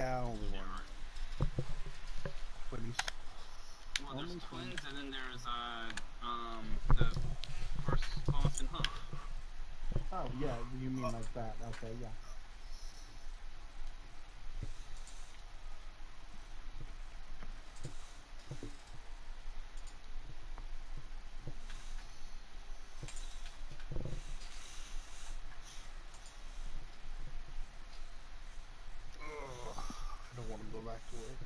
Yeah, only one. Twinnies. Well, there's twins, and then there's the first constant hump. Oh yeah, you mean like that? Okay, yeah. Ugh, I don't want to go back to work.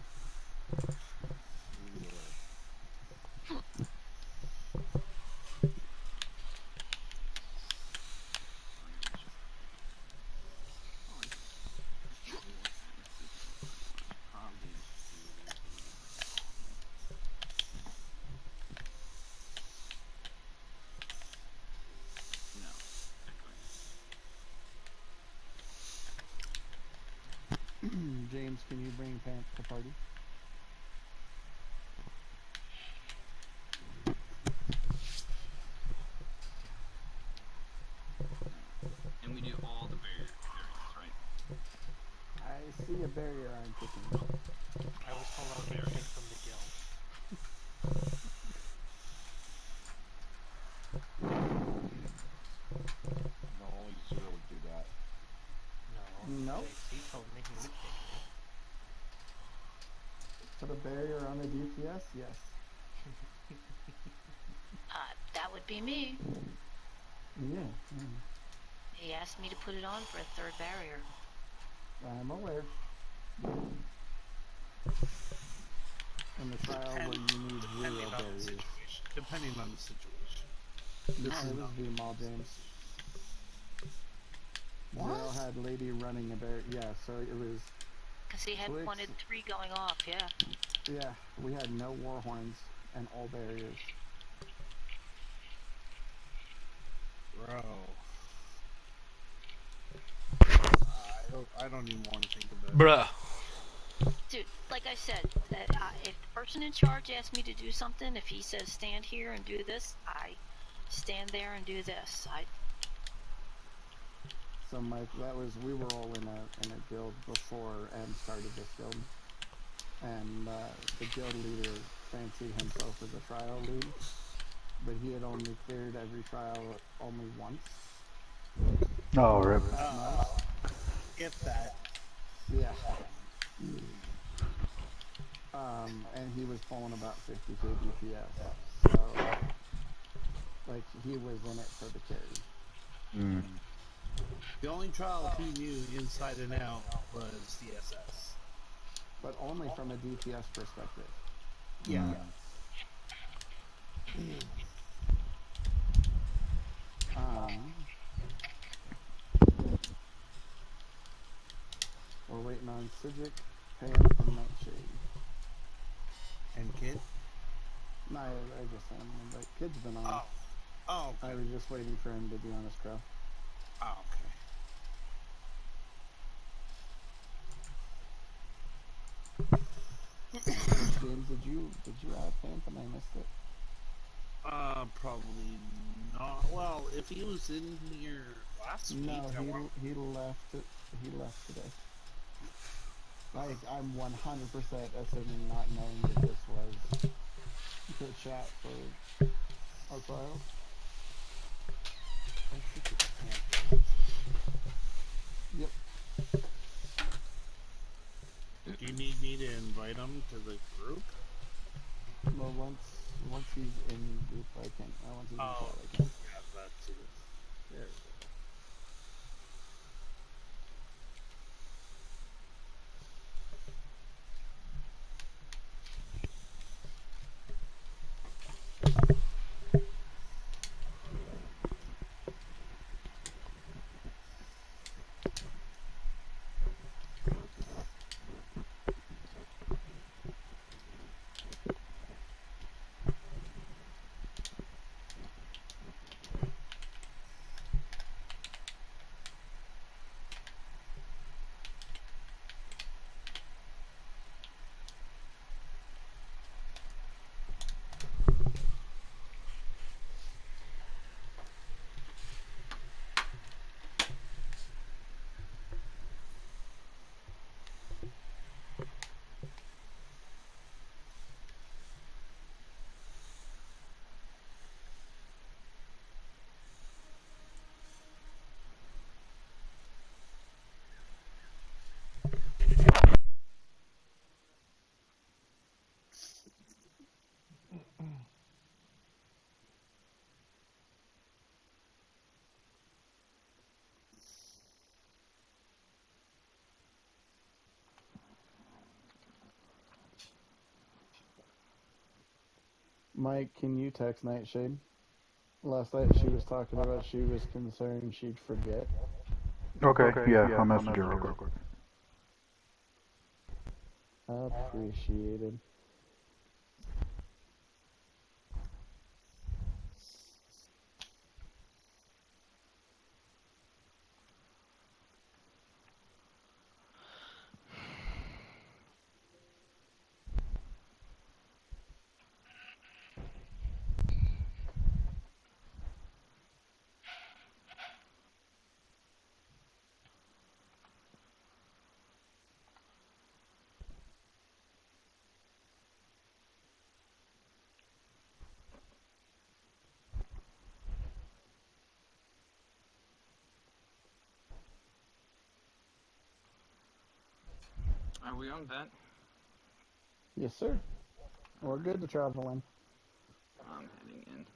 James, can you bring pants to party? And we do all the variants, right? I see a barrier I'm kicking. I was told I was being kicked from the guild. No, only Zero would do that. No. JC told me he would kick me. Put a barrier on a DPS? Yes. That would be me. Yeah. He asked me to put it on for a third barrier. I'm aware. In the trial where you need zero barriers. Depending on the situation. No, it was V-Mall, James. Zero had lady running a barrier. Yeah, so it was... Because he had wanted 3 going off, yeah. Yeah, we had no war horns and all barriers. Bro. I don't even want to think about it. Bruh. Dude, like I said, if the person in charge asks me to do something, if he says stand here and do this, I stand there and do this. So Mike, that was, we were all in a guild before M started this guild. And the guild leader fancied himself as a trial lead, but he had only cleared every trial only once. Oh, rip. Get that. Yeah. And he was pulling about 50k DPS. So, like, he was in it for the carry. The only trial he knew inside and out was DSS. But only from a DPS perspective. Yeah. We're waiting on Sidgic, Pants, and Nightshade. And Kid? No, I just sent him, but Kid's been on. Oh, okay. I was just waiting for him to be on his crow. Oh, okay. James, did you add Phantom and I missed it? Probably not. Well, if he was in here last week, he left. He left today. Like, I'm 100% assuming, not knowing that this was the chat for our trial. Yep. Do you need me to invite him to the group? Well, once he's in group, I can. Once he's in chat, I can. Yeah, that's it. There we go. Mike, can you text Nightshade? Last night she was talking about she was concerned she'd forget. Okay, yeah, I'll message her real quick. Appreciated. Are we on that? Yes, sir. We're good to travel in. I'm heading in.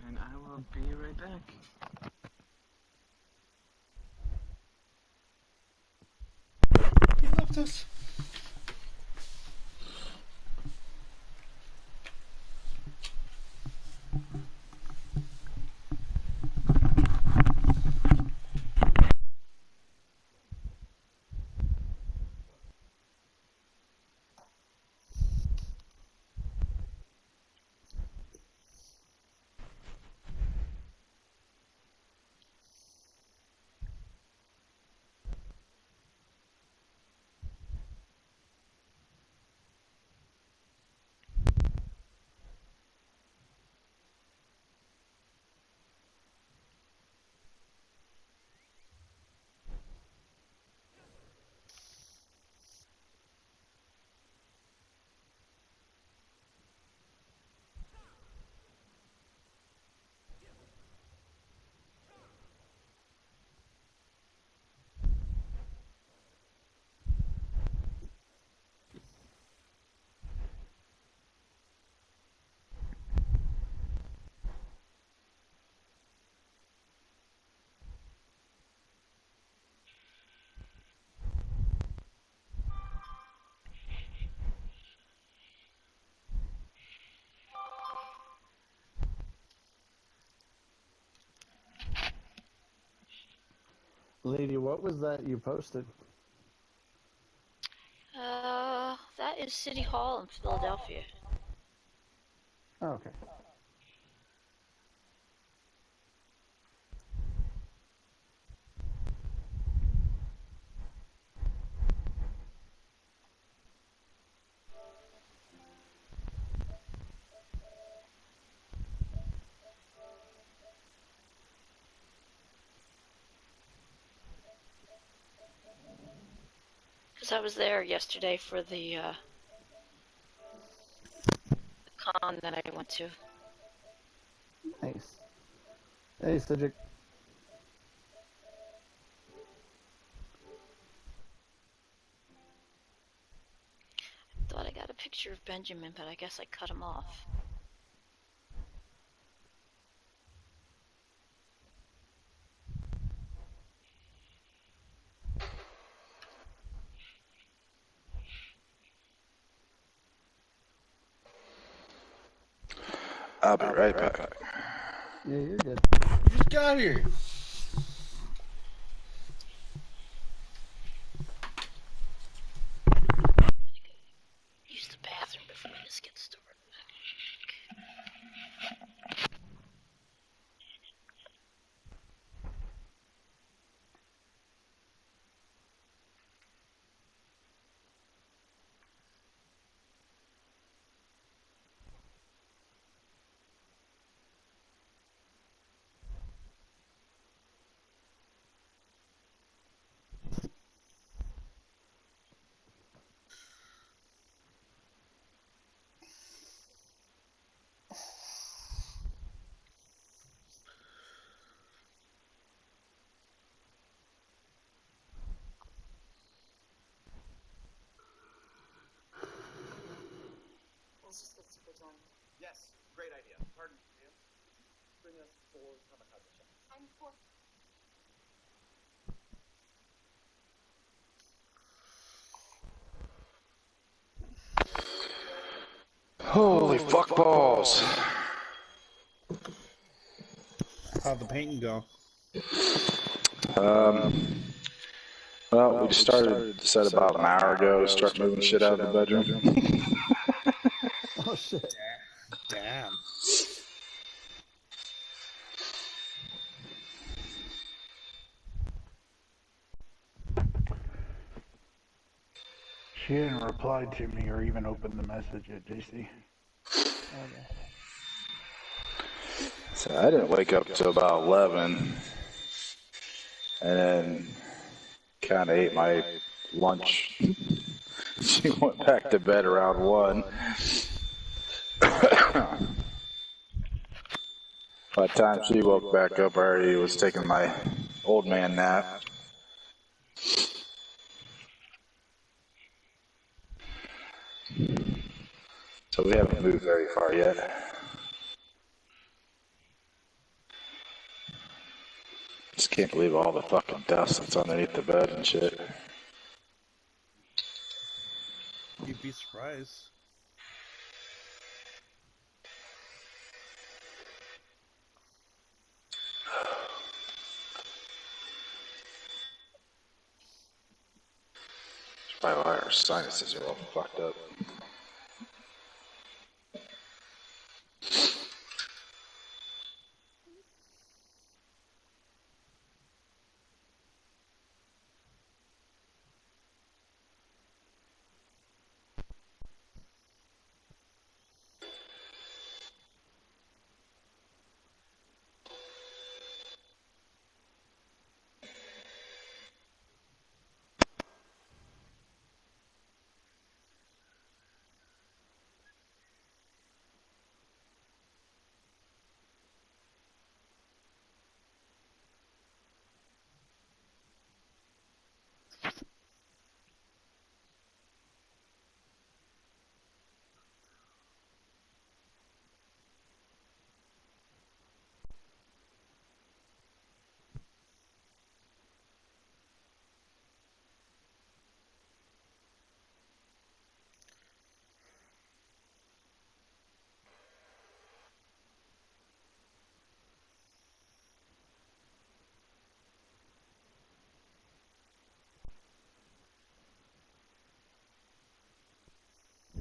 And I will be right back. He left us. Lady, what was that you posted? That is City Hall in Philadelphia. Oh, okay. Because I was there yesterday for the con that I went to. Nice. Hey, Cedric. Thought I got a picture of Benjamin, but I guess I cut him off. I'll be right back. Yeah, you're good. You just got here. Use the bathroom before this gets started. Holy fuck balls. How'd the painting go? Well, we just started the set about an hour ago. Start moving shit out of the bedroom. Oh shit. Damn. She hadn't replied to me or even opened the message yet, JC. Okay. So I didn't wake up till about 11, and then kind of ate my lunch. She went back to bed around 1. By the time she woke back up, I already was taking my old man nap. So we haven't moved very far yet. Just can't believe all the fucking dust that's underneath the bed and shit. You'd be surprised. That's probably why our sinuses are all fucked up.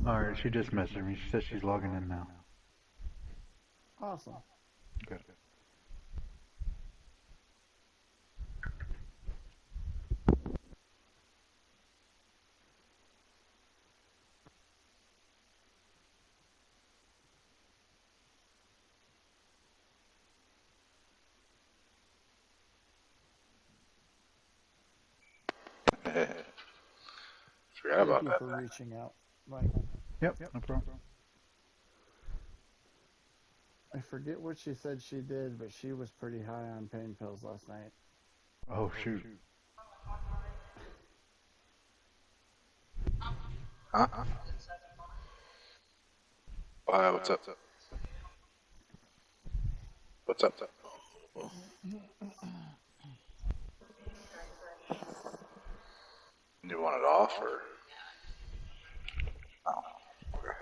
Alright, she just messaged me. She says she's logging in now. Awesome. Good. Forgot Thank about you that. for reaching out, Mike. Yep, no problem. I forget what she said she did, but she was pretty high on pain pills last night. Oh, shoot. Huh? Why, what's up? What's up? You want it off, or? Oh, okay.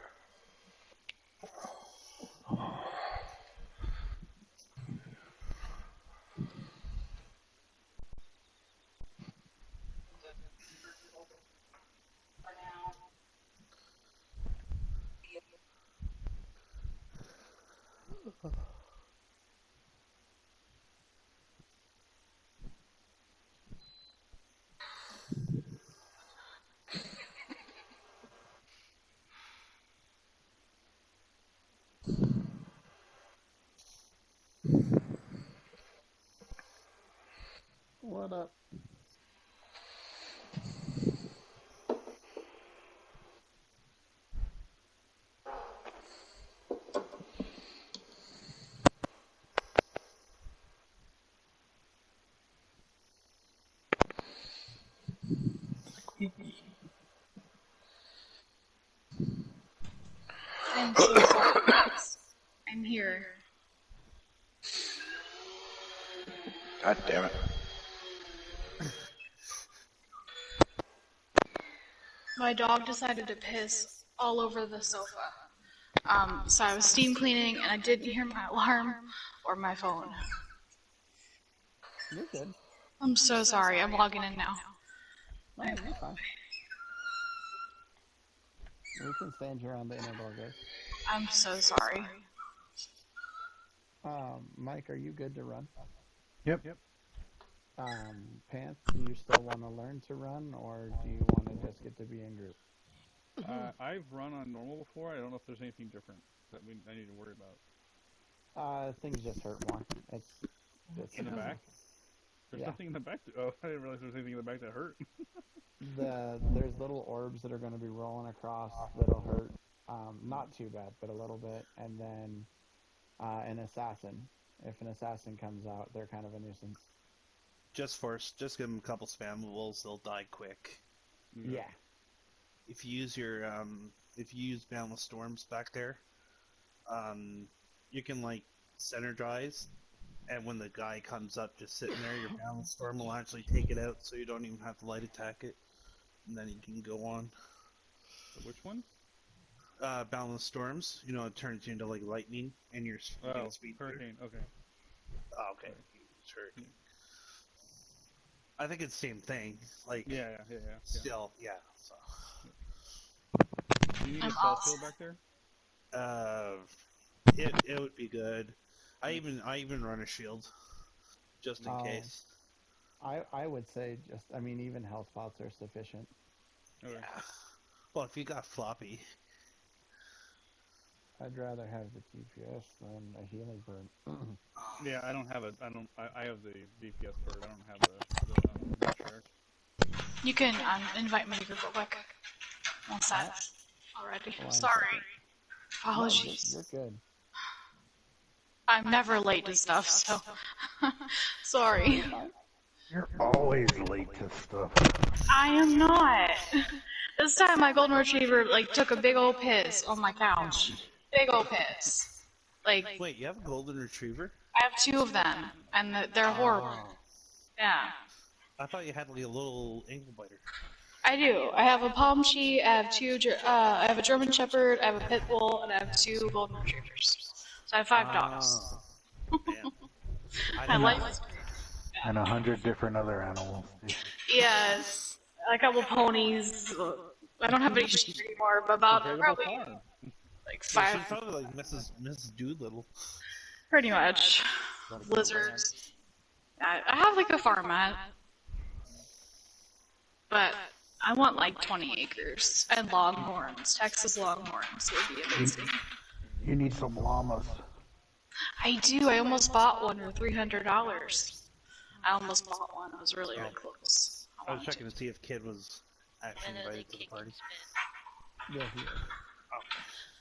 What up? I'm so sorry, guys. I'm here. God damn it. My dog decided to piss all over the sofa. So I was steam cleaning and I didn't hear my alarm or my phone. You're good. I'm so sorry. I'm logging in now. No, you're fine. We can stand here on the inner door, guys. I'm so sorry. Mike, are you good to run? Yep. Pants, do you still want to learn to run, or do you want to just get to be in group? I've run on normal before. I don't know if there's anything different that I need to worry about. Things just hurt more. It's In the back? There's nothing in the back. Oh, I didn't realize there was anything in the back that hurt. There's little orbs that are going to be rolling across that'll hurt. Not too bad, but a little bit. And then an assassin. If an assassin comes out, they're kind of a nuisance. Just give them a couple spammables, they'll die quick. Yeah. If you use Boundless Storms back there, you can like synergize, and when the guy comes up just sitting there, your Boundless Storm will actually take it out, so you don't even have to light attack it, and then you can go on. Which one? Boundless Storms. You know, it turns you into like lightning, and your speed. Hurricane. Okay. Oh, okay. Hurricane. I think it's the same thing. Like. Yeah. Still, yeah. So. Do you need a spell shield back there? It would be good. I even run a shield, just in case. I would say even health pots are sufficient. Okay. Yeah. Well, if you got floppy. I'd rather have the TPS than a healing bird. Yeah, I have the DPS bird. I don't have the charge. You can invite me to group real quick. One sec. Already. One Sorry. No, Apologies. you're good. I'm never late to stuff, so sorry. You're always late to stuff. I am not. This time my golden retriever took a big old piss on my couch. Big old piss. Wait, you have a golden retriever? I have 2 of them, and they're horrible. Yeah. I thought you had like a little ankle biter. I do. I have a Pomchi, I have 2, I have a German Shepherd, I have a Pit Bull, and I have 2 golden retrievers. So I have 5 dogs. Damn. I like. And 100 different other animals. Yes. A couple ponies. I don't have any sheep anymore, but about probably like 5. She's probably like Mrs. Doolittle. Pretty much. Lizards. I have like a farm mat. But I want like 20 acres. And longhorns. Texas longhorns would be amazing. You need some llamas. I do. I almost bought one for $300. I almost bought one. I was really close. I was checking to see if Kid was actually invited to the party. Yeah, he is.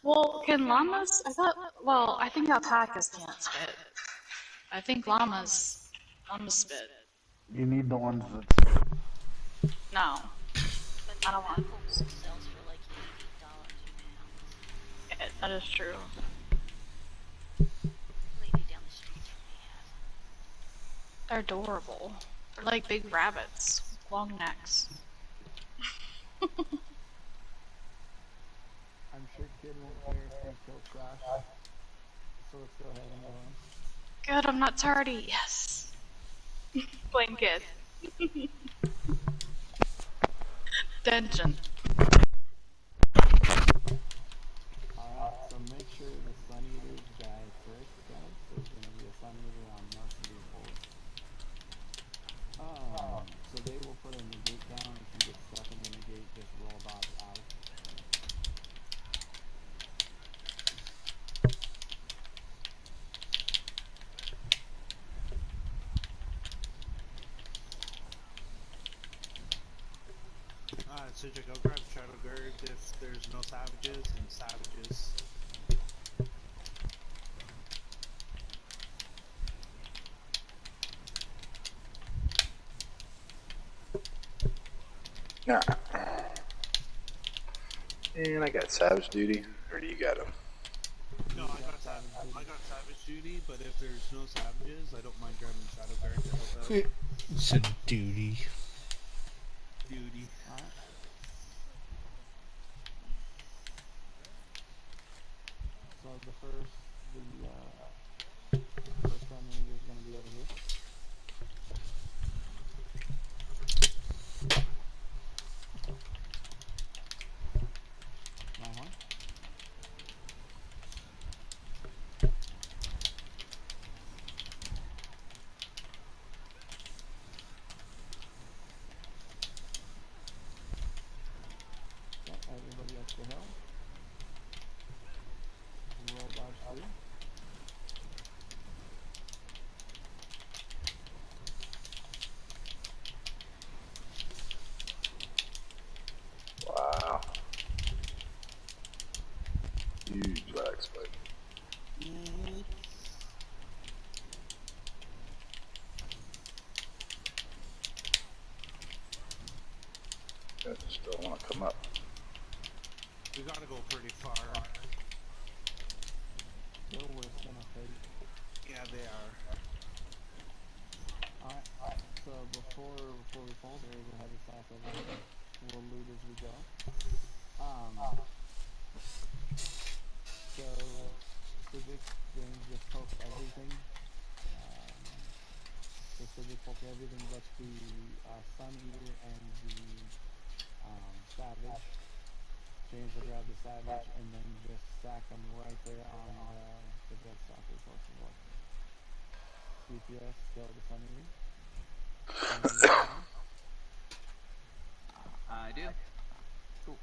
Well, can llamas? I think alpacas can't spit. I think llamas spit. You need the ones that... No. I don't want. Sells for like $8 a pound. That is true. Lady down the street told me has. They're adorable. They're like big rabbits, long necks. I'm sure Kid won't care if we kill Crash. So let's go ahead and go in. Good, I'm not tardy. Yes. Blame Kid. Dungeon. Alright, so make sure the Sun Eaters die first, guys. There's going to be a Sun Eater on most of these holes. So they will put a negate down. If you get stuck in the negate, just roll dodge out. So go grab Shadow Guard if there's no savages, and savages. Nah. And I got Savage duty. Or do you got him? No, I got savage duty. I got savage duty, but if there's no savages, I don't mind grabbing shadow guard to help out. It's a duty. Duty. Alright. So the first enemy is going to be over here. Longhorn. Okay, everybody up the hill. Roll dodge 3. Wow. Huge lag spike. I still want to come up. We gotta go pretty far. They're worse than a fate. Yeah, they are. Alright, so before we pull, there is a heavy staff over here. We'll loot as we go. So, Civic, James just poked everything. So Civic poked everything but the Sun Eater and the Savage. James will grab the Savage and then just stack them right there on the Deathstalker's Horse of War. DPS, still the Sun Eater. I do. Cool.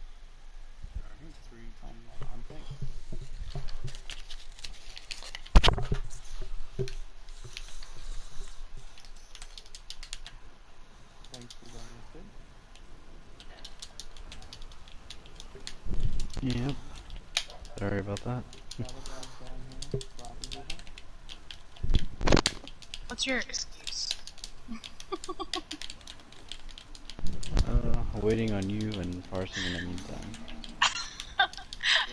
Alright, 3. I'm thanks. Thanks for going with it. Yep. Sorry about that. Shadow Guard's down here. Sloppy people. What's your excuse? Waiting on you and parsing in the meantime.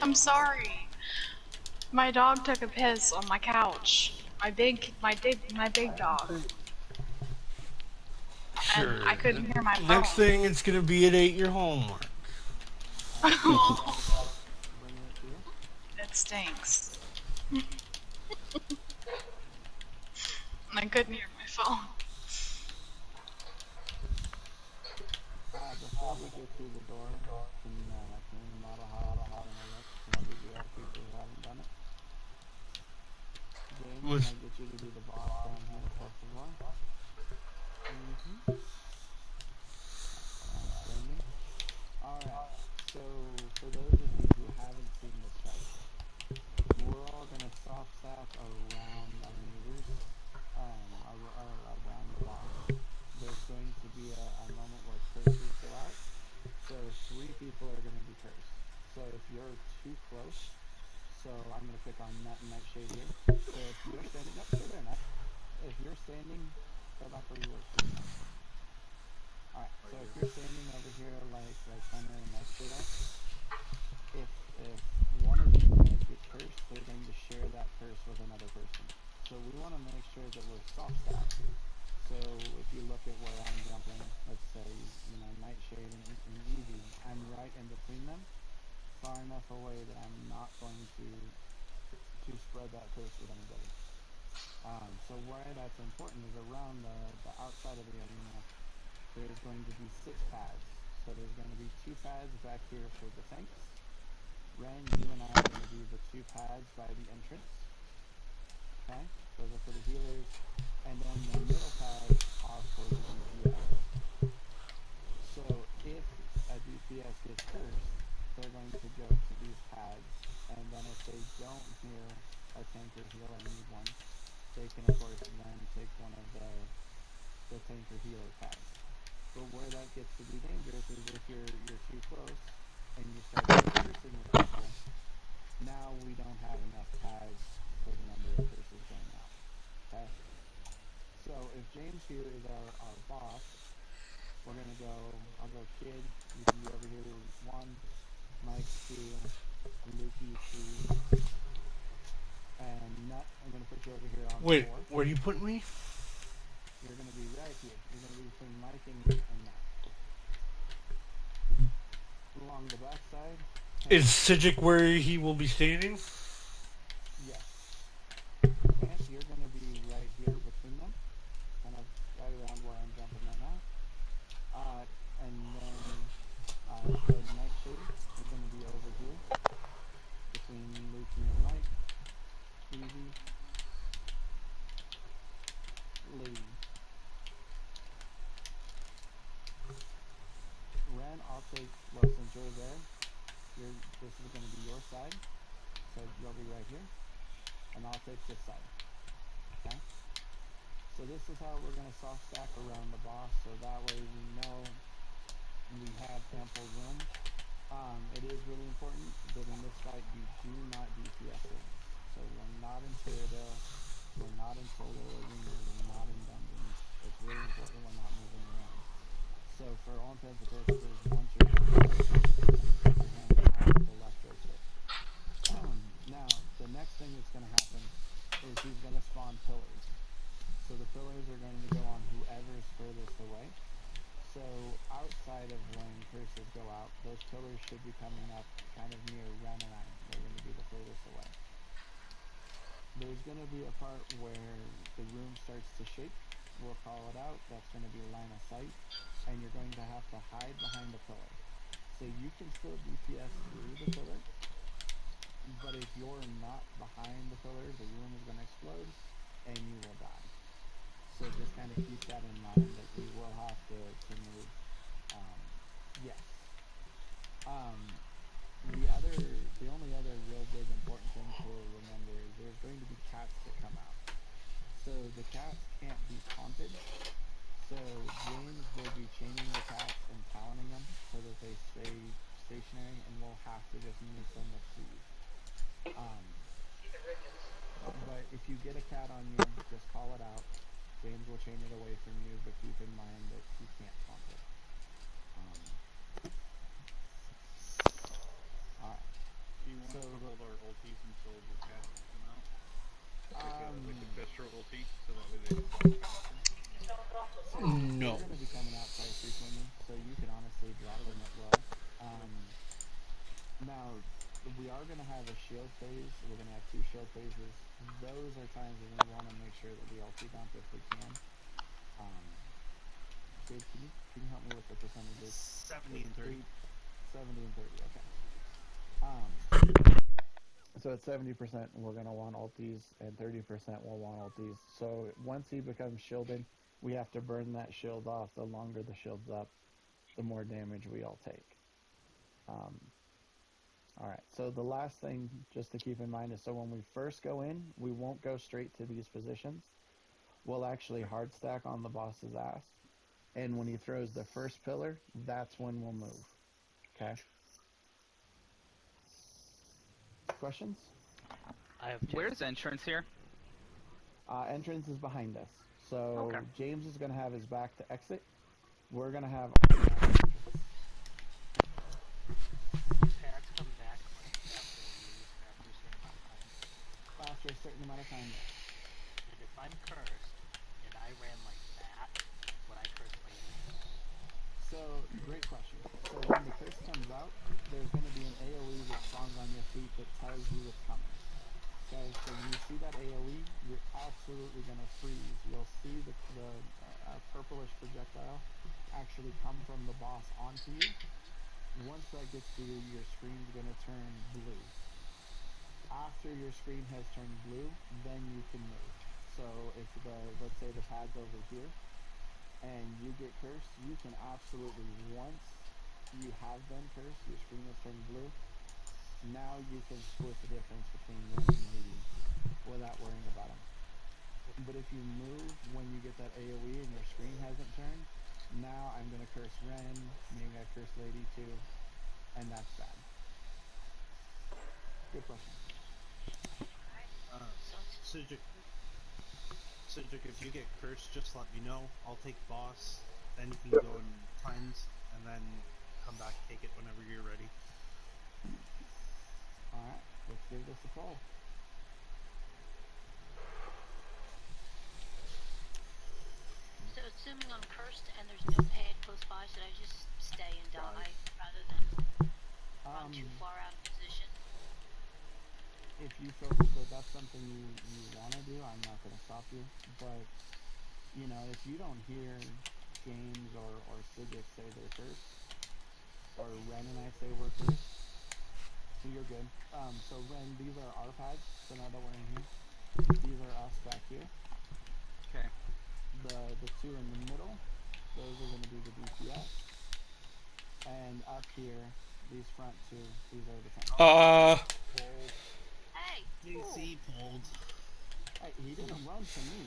I'm sorry. My dog took a piss on my couch. My big dog. Sure. And I couldn't hear my phone. Next thing, it's gonna be an 8-year homework. Bringing it to you. It stinks. And I couldn't hear my phone. Before we get through the door, can model how it's gonna look for the people who haven't done it? James, can I get you to do the boss down here first of all? Outstanding. Alright, so for those of you who haven't seen this fight, we're all gonna soft stack around our meters, around the boss. There's going to be a moment where curses go out. So 3 people are going to be cursed. So if you're too close, so I'm going to pick on Nightshade here. So if you're standing up, stay there, Night. If you're standing, go back where you were. Alright, so if you're standing over here like Hunter and Nightshade are, if one of you guys get cursed, they're going to share that curse with another person. So we want to make sure that we're soft stacked. So if you look at where I'm jumping, let's say, Nightshade and Eevee, I'm right in between them, far enough away that I'm not going to spread that curse with anybody. So why that's important is around the outside of the arena, there's going to be 6 pads. So there's going to be 2 pads back here for the tanks. Ren, you and I are going to be the 2 pads by the entrance. Okay, those are for the healers. And then the middle pads are for the DPS. So if a DPS gets cursed, they're going to go to these pads. And then if they don't hear a tanker heal or need one, they can of course then take one of the tanker healer pads. But where that gets to be dangerous is if you're too close and you start cursing with people, now we don't have enough pads for the number of curses going out. Okay? So if James here is our boss, we're gonna go, I'll go Kid, you can be over here 1, Mike 2, Lukey 3, And Nut, I'm going to put you over here on Wait, 4. where do you put me? You're going to be right here. You're going to be between Mike and Nut. Along the back side. Is Sijic where he will be standing? Yes. Kant, you're going to be right here between them. Kind of right around where I'm jumping right now. And then the Nightshade is going to be over here between Lukey and Mike. Evie. Lady. Ren, I'll take, well, since you're there, this is going to be your side. So you'll be right here. And I'll take this side. Okay? So this is how we're going to soft stack around the boss, so that way we know we have ample room. It is really important that in this fight you do not DPS lanes. So we're not in Cyrodiil, we're not in solo arenas, we're not in dungeons. It's really important we're not moving around. So for all intents and purposes, once you're done with this, you're going to stick your hand out the left joystick. Now, the next thing that's going to happen is he's going to spawn pillars. So the pillars are going to go on whoever's furthest away. So outside of when curses go out, those pillars should be coming up kind of near Ren and I. They're going to be the furthest away. There's going to be a part where the room starts to shake. We'll call it out. That's going to be line of sight. And you're going to have to hide behind the pillar. So you can still DPS through the pillar, but if you're not behind the pillar, the room is going to explode and you will die. So just kind of keep that in mind that you will have to move. Yes. The only other real big important thing to remember is there's going to be cats that come out. So the cats can't be taunted. So James will be chaining the cats and talenting them so that they stay stationary, and we'll have to just nuke them with freeze. But if you get a cat on you, just call it out. James will chain it away from you, but keep in mind that he can't taunt it. Alright. Do you want us to hold our ulties until the cats come out? Like a Vestra ulti, so that way they spawn faster? So No. they're going to be coming out quite frequently, so you can honestly drop them at will. Now, we are going to have a shield phase. We're going to have 2 shield phases. Those are times when we want to make sure that we ulti dump if we can. Gabe, can you help me with the percentages? 70 and 30. 70 and 30, okay. So at 70%, we're going to want ultis, and 30% we'll want ultis. So once he becomes shielded, we have to burn that shield off. The longer the shield's up, the more damage we all take. Alright, so the last thing just to keep in mind is, so when we first go in, we won't go straight to these positions. We'll actually hard stack on the boss's ass. And when he throws the first pillar, that's when we'll move. Okay? Questions? I have two. Where's entrance here? Entrance is behind us. So Okay. James is going to have his back to exit. We're going to have Cats come back like after a certain amount of time. after a certain amount of time, yes. And if I'm cursed and I ran like that, would I curse Lady? So, great question. So when the curse comes out, there's going to be an AoE that spawns on your feet that tells you it's coming. Okay, so when you see that AoE, you're absolutely going to freeze. You'll see the purplish projectile actually come from the boss onto you. Once that gets to you, your screen's going to turn blue. After your screen has turned blue, then you can move. So if let's say the pad's over here, and you get cursed, you can absolutely, once you have been cursed, your screen has turned blue, now you can split the difference between Ren and Lady without worrying about them. But if you move when you get that AoE and your screen hasn't turned, now I'm going to curse Ren, maybe I curse Lady too, and that's bad. Good question. Cedric, if you get cursed, just let me know. I'll take boss, then you can go in cleanse, and then come back, take it whenever you're ready. Alright, let's give this a pull. Assuming I'm cursed and there's no pad close by, should I just stay and die rather than run too far out of position? If you feel that that's something you want to do, I'm not going to stop you. But, you know, if you don't hear James or Sigik say they're cursed, or Ren and I say we're cursed, so you're good. So Ren, these are our pads, so now that we're in here, these are us back here. Okay. The two in the middle, those are going to be the DPS. And up here, these front two, these are the tanks. Hey! DC pulled. Hey, he didn't run to me.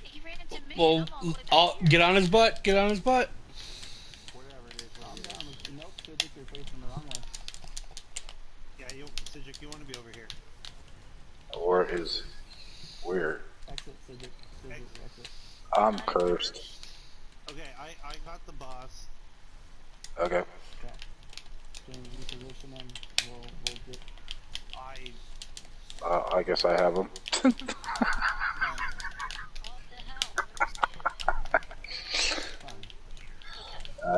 He ran to me Well, and I'm all the way back I'll here. get on his butt. Get on his butt. Whatever it is. What Calm it is. down. Nope, Siddiq, you're facing the wrong way. Yeah, Sidjuk, you want to be over here. Or is where? Exit, Siddiq. Siddiq, exit. I'm cursed. Okay, I got the boss. Okay. Okay. James, reposition him. We'll get. I guess I have him. What the hell? Where's Kid? Fine.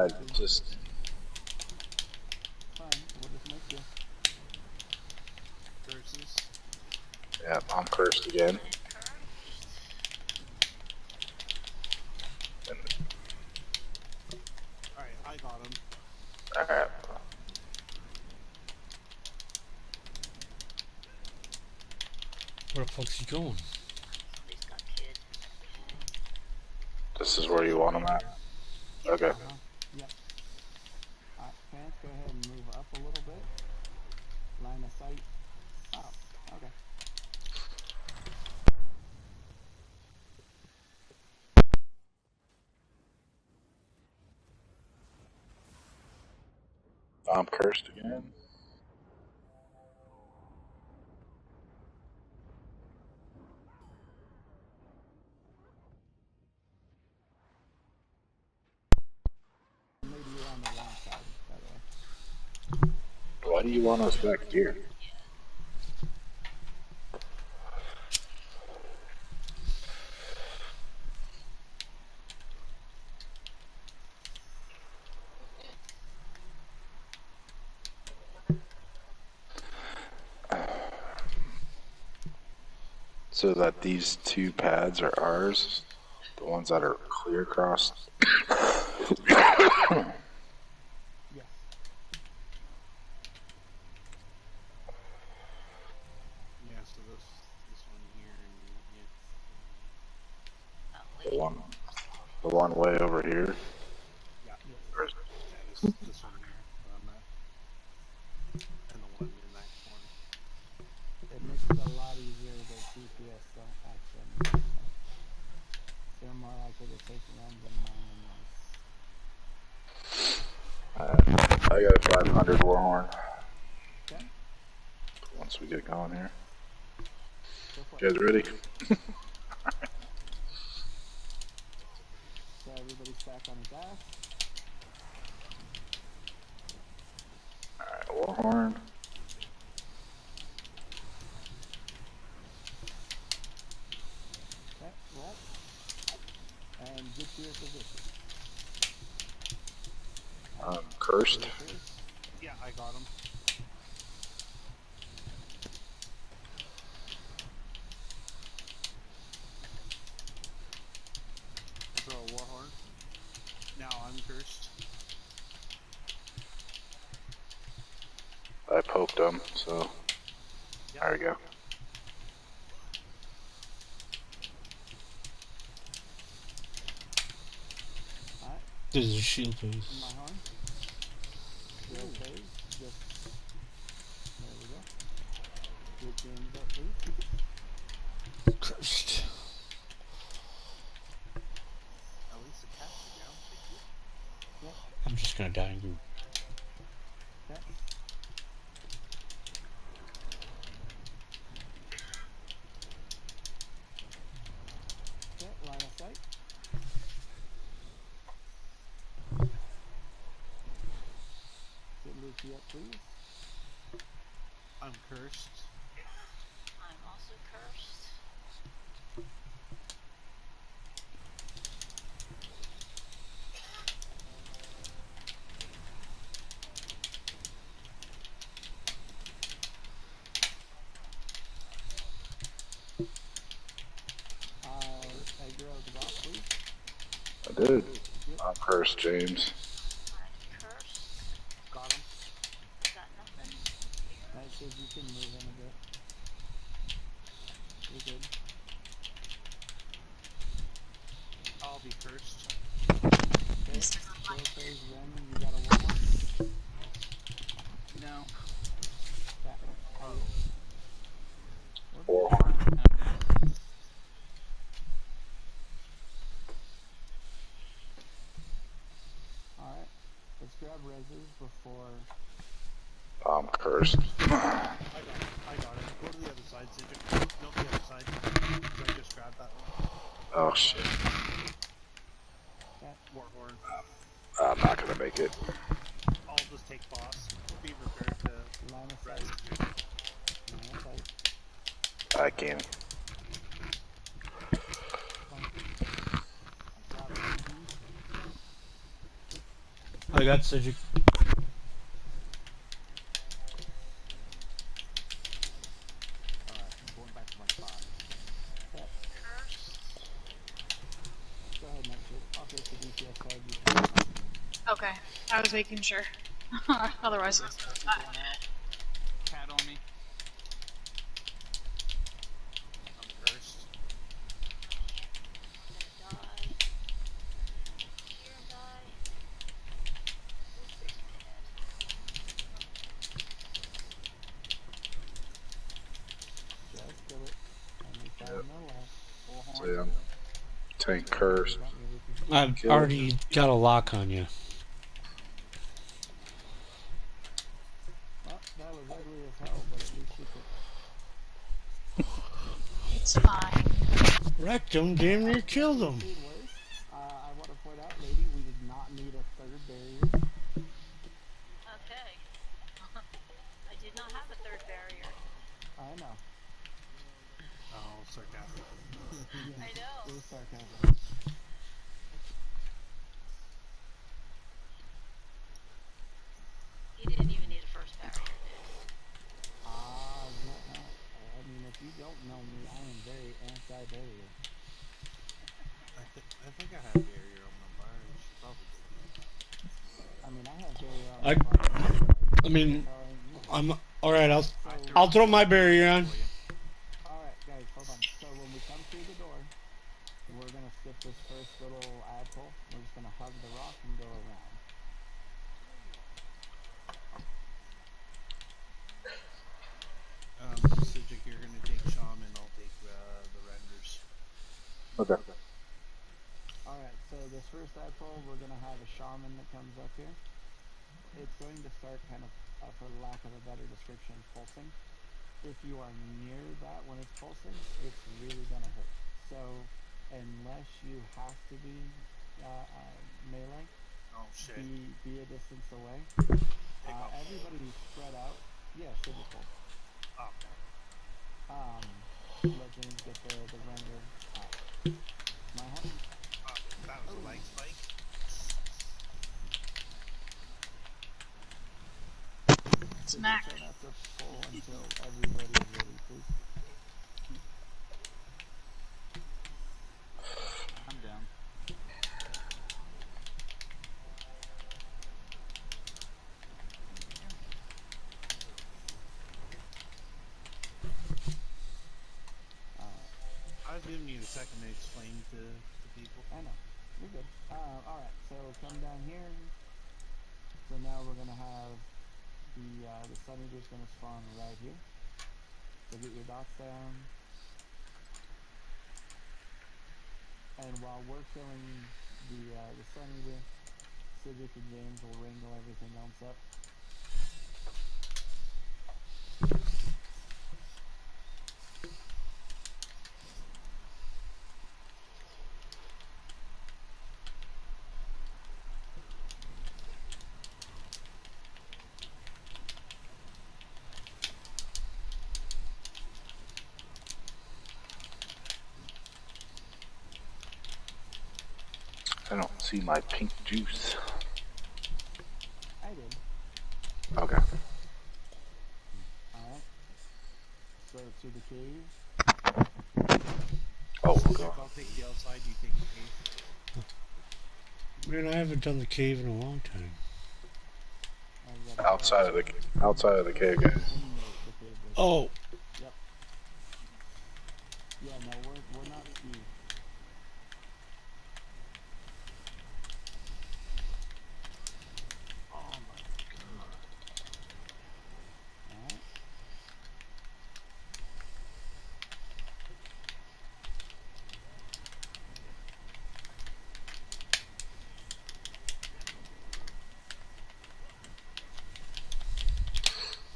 It's okay. Just. Fine. We'll just make you. Curses. Yeah, I'm cursed again. Alright, I got him. Alright. Where the fuck's he going? Somebody's got Kid. This is where you want him at? Okay. Yep. Alright, Pants, go ahead and move up a little bit. Line of sight. Up. Okay. I'm cursed again. Maybe you're on the wrong side, by the way. Why do you want us back here? So that these two pads are ours, the ones that are clear across. Yes. Yeah, so this one here and The one way over here. yeah. Yes. Yeah, this one here. And the one in that corner. It makes it a lot easier that DPS don't actually make it. They're more likely to take random mining lists. I got a 500 Warhorn. Okay. Once we get going here. Go for You guys ready? So everybody's back on his ass. Alright, Warhorn. Okay, roll. And get to your position. Cursed. Yeah, I got him. Throw a Warhorn. Now I'm cursed. I poked him, so Yep. there we go. Alright. This is a shield phase. My horn. Shield phase. Just. There we go. Get James up, please. Cursed. At least the cats are down. Thank you. Yep. I'm just gonna die in group. Okay. Okay, line of sight. Get Lucy up, please. I'm cursed. I'm also cursed. I did. Yep. I'm cursed, James. I'm cursed. Got him. Got nothing. That says you can move in a bit. You're good. I'll be cursed. Okay. Still says Ren, you got a 1-1? No. Yeah. How you? We're good. 4 horn. Okay. Alright. Let's grab reses before. I'm cursed. I got it. Go to the other side, Cedric. No, the other side. I just grabbed that one. Oh shit. Yeah. Warhorn. I'm not gonna make it. I'll just take boss. Be prepared to Line of rest. sight. Line of sight. I can't. Fine. Drop DB. I got Cedric. Alright, I'm going back to my spot. Okay. Cursed. Go ahead, Nightshade. I'll take the DPS card. You can move on. Okay, I was making sure. Otherwise, Going out. Cat on me. I'm cursed. I'm gonna die. Here and die. With this pad. Just kill it. Only 5 Yep. mil left. So Bullhorn. yeah, I'm tank Don't cursed. worry about me, Ricky. I've Kill it. already got a lock on you. Well, that was ugly as hell, but at least you took it. it's fine. Wrecked him, damn near killed him. We've seen worse. I want to point out, lady, we did not need a third barrier. Okay. I did not have a third barrier. I know. Oh, sarcastic. Yes, I know. it was sarcasm. He didn't even need a first barrier, dude. I mean, if you don't know me, I am very anti-barrier. I think I have barrier on my bars. You probably do. I mean, I have barrier on I- my bar. I mean, So ain't you. I'm alright. So, I'll throw my barrier on. For you. alright, guys, hold on. So when we come through the door, we're gonna skip this first little adpole. We're just gonna hug the rock and go around. Cedric, you're gonna take Shaman. I'll take the renders. Okay. Alright, so this first adpole, we're gonna have a shaman that comes up here. It's going to start kind of, for lack of a better description, pulsing. If you are near that when it's pulsing, it's really gonna hurt. So, unless you have to be melee, Oh shit. be a distance away. Take off. Everybody spread out. Yeah, Cedric will. Okay. Let James get the render out. My hunting. That was a leg spike. Smack. Try not to pull until everybody's ready, please. I'm down. Alright. I was giving you a second to explain to people. I know. You're good. Alright, so come down here. So now we're gonna have the Sun Eater's gonna spawn right here. So get your dots down. And while we're killing the Sun Eater, Cedric and James will wrangle everything else up. I don't see my pink juice. I did. Okay. Alright. So to the cave. Oh Cedric, god. I'll take the outside. You take the cave. Man, I haven't done the cave in a long time. You gotta Outside of the cave, guys. in the cave. Oh, Yep. Yeah, no, we're not Steve. Oh my god.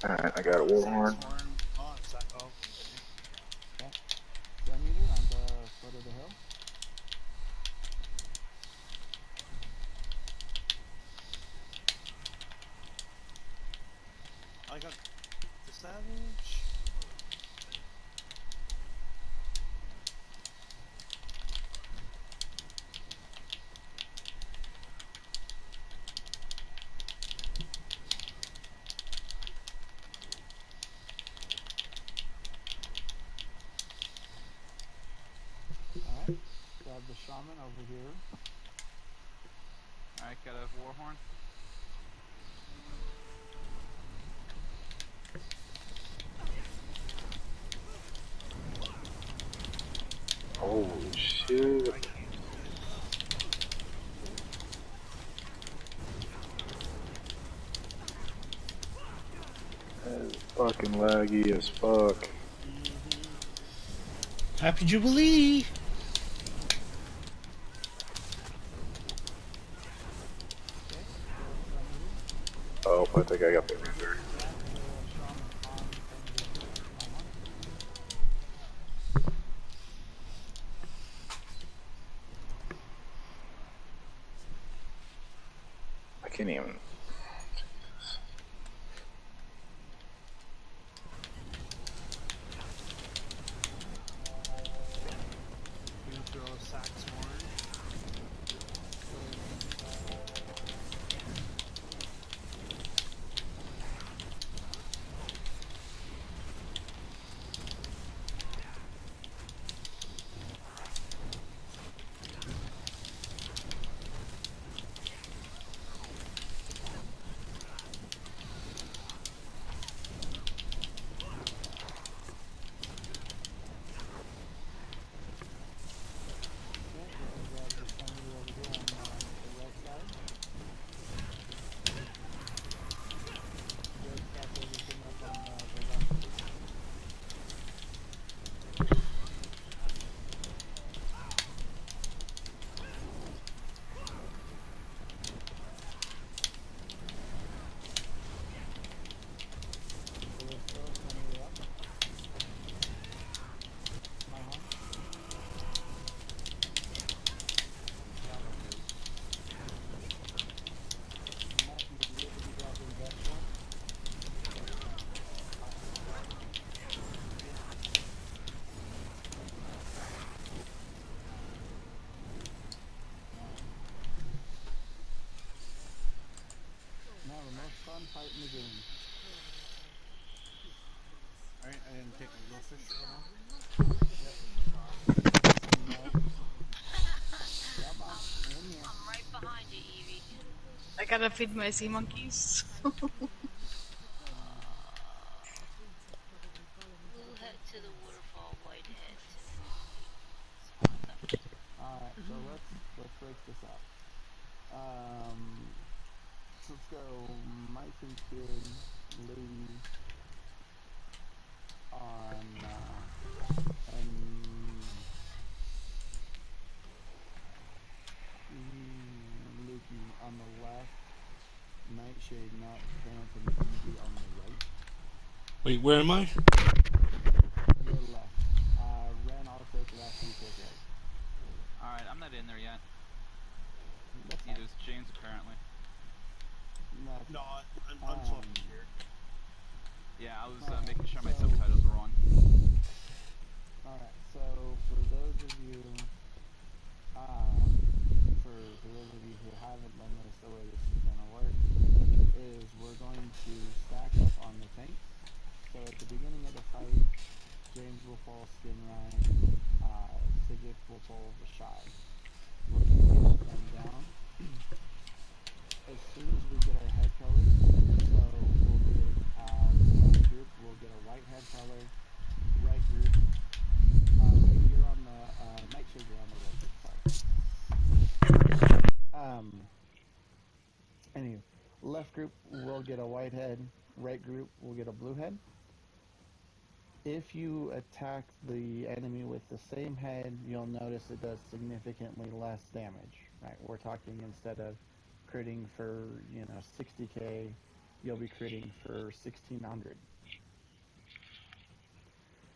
Alright. Alright, I got a war horn. Oh, it's that. Oh, okay. Sun Eater on the foot of the hill. I got the savage. Alright. Grab the shaman over here. Alright, got a war horn. Holy shit. I can't do it. That is fucking laggy as fuck. Happy Jubilee! Okay. Sun Eater. Oh, I think I got the render. Grab the shaman on Sun Eater. I can't even. You can throw a sax horn. Okay, we're gonna grab the Sun Eater over here on the right side. Good, stack everything up on the left. So let's throw Sun Eater up. My horn. Matthew, would you able to grab the best horn? Now the most fun fight in the game. Alright, I didn't take a little fish roll. Some noobs. Come on, in here. I'm right behind you, Evie. I gotta feed my sea monkeys. Blue head to the waterfall, white head to the Alright, so let's break this up. So let's go Mike and Kid, Lady on and Lukey on the left, Nightshade, not Pant, and Evie on the right. Wait, where am I? Your left. Ren, I'll take left, you take right. Alright, I'm not in there yet. That's Neither is James, apparently. That's No, I'm fucking here. Yeah, I was making sure my subtitles were on. Alright, so for those of you who haven't done this, the way this is going to work is we're going to stack up on the tanks. So at the beginning of the fight, James will pull Skin Ryan, Sigith will pull the Shy. We're going to get them down, As soon as we get our head colors, so we'll get left group, we'll get a white head color, right group. You're on the Nightshade. You're on the right group. Sorry. Anyway, left group will get a white head. Right group will get a blue head. If you attack the enemy with the same head, you'll notice it does significantly less damage. Right? We're talking instead of critting for 60k, you'll be critting for 1600.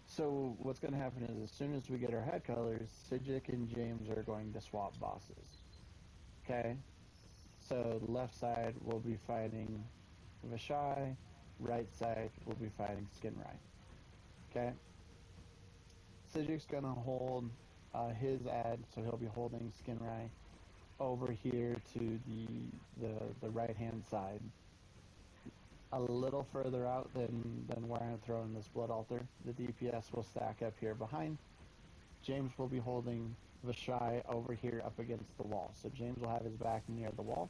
So what's going to happen is as soon as we get our head colors, Sijic and James are going to swap bosses. Okay? So the left side will be fighting Vashai, right side will be fighting Skinrai. Okay? Sijic's going to hold his ad, so he'll be holding Skinrai over here to the right-hand side. A little further out than where I'm throwing this blood altar. The DPS will stack up here behind. James will be holding Vashai over here up against the wall. So James will have his back near the wall.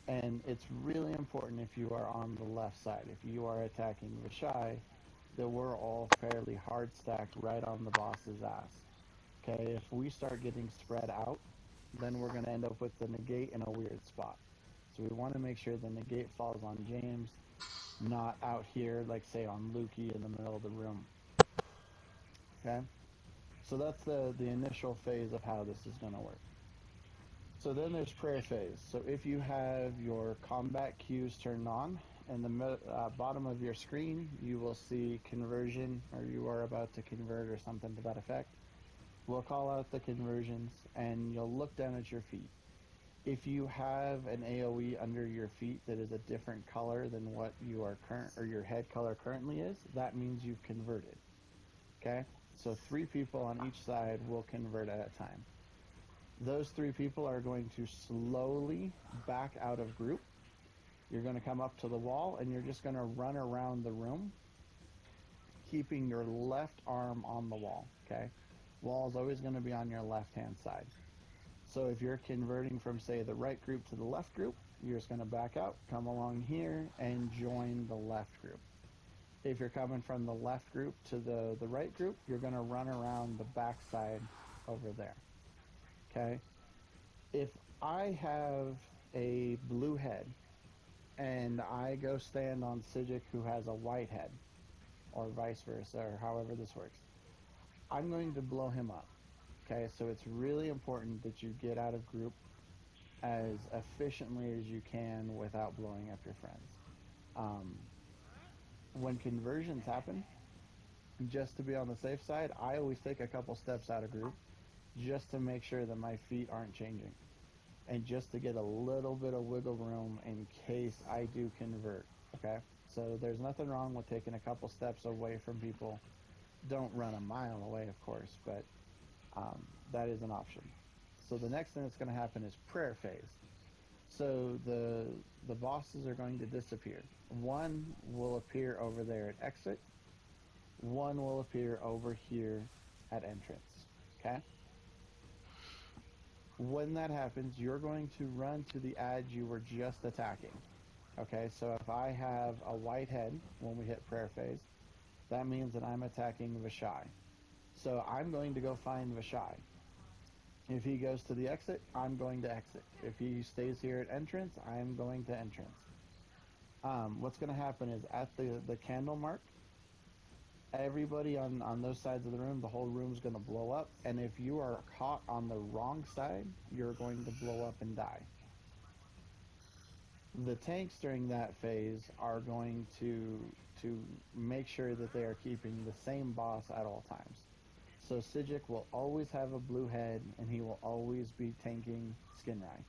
And it's really important if you are on the left side, if you are attacking Vashai, that we're all fairly hard stacked right on the boss's ass. Okay, if we start getting spread out, then we're going to end up with the negate in a weird spot. So we want to make sure the negate falls on James, not out here, like say on Lukey in the middle of the room. Okay, so that's the initial phase of how this is going to work. So then there's prayer phase. So if you have your combat cues turned on, in the bottom of your screen, you will see conversion, or you are about to convert, or something to that effect. We'll call out the conversions, and you'll look down at your feet. If you have an AoE under your feet that is a different color than what your head color currently is, that means you've converted. Okay? So 3 people on each side will convert at a time. Those 3 people are going to slowly back out of group. You're going to come up to the wall, and you're just going to run around the room, keeping your left arm on the wall, okay? Wall is always going to be on your left-hand side. So if you're converting from, say, the right group to the left group, you're just going to back out, come along here, and join the left group. If you're coming from the left group to the right group, you're going to run around the back side over there, okay? If I have a blue head and I go stand on Sijic who has a white head, or vice versa, or however this works, I'm going to blow him up. Okay, so it's really important that you get out of group as efficiently as you can without blowing up your friends. When conversions happen, just to be on the safe side, I always take a couple steps out of group just to make sure that my feet aren't changing, and just to get a little bit of wiggle room in case I do convert, okay? So there's nothing wrong with taking a couple steps away from people. Don't run a mile away, of course, but that is an option. So the next thing that's going to happen is prayer phase. So the bosses are going to disappear. One will appear over there at exit. One will appear over here at entrance, okay? When that happens, you're going to run to the ad you were just attacking. Okay, so if I have a white head when we hit prayer phase, that means that I'm attacking Vashai. So I'm going to go find Vashai. If he goes to the exit, I'm going to exit. If he stays here at entrance, I'm going to entrance. What's going to happen is at the candle mark, everybody on those sides of the room, the whole room's going to blow up. And if you are caught on the wrong side, you're going to blow up and die. The tanks during that phase are going to make sure that they are keeping the same boss at all times. So Sijic will always have a blue head, and he will always be tanking Skinrai.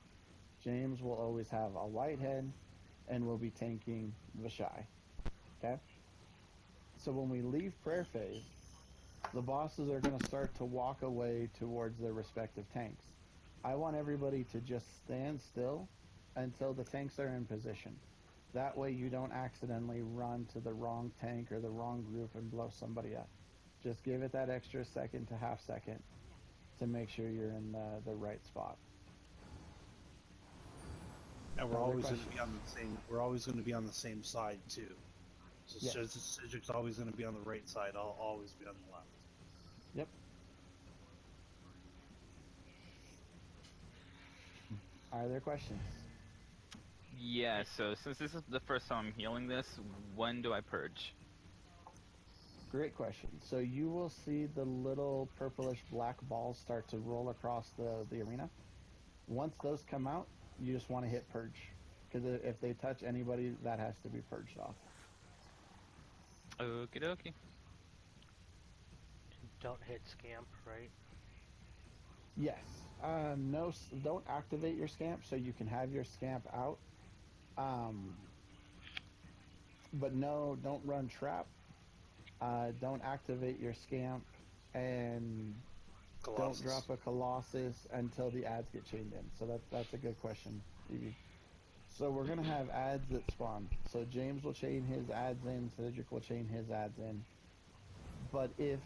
James will always have a white head, and will be tanking Vashai. Okay? So when we leave prayer phase, the bosses are going to start to walk away towards their respective tanks. I want everybody to just stand still until the tanks are in position. That way you don't accidentally run to the wrong tank or the wrong group and blow somebody up. Just give it that extra second to half second to make sure you're in the right spot. And we're Other always going to questions? be on the same. We're always going to be on the same side too. So Yes. Cedric's always going to be on the right side. I'll always be on the left. Yep. Are there questions? Yeah, so since this is the first time I'm healing this, when do I purge? Great question. So you will see the little purplish black balls start to roll across the arena. Once those come out, you just want to hit purge. Because if they touch anybody, that has to be purged off. Okie dokie. Don't hit scamp, right? Yes. No, don't activate your scamp so you can have your scamp out. But no, don't run trap. Don't activate your scamp, and don't Colossus. drop a colossus until the ads get chained in. So that's a good question, Evie. So we're gonna have ads that spawn. So James will chain his ads in. Cedric will chain his ads in. But if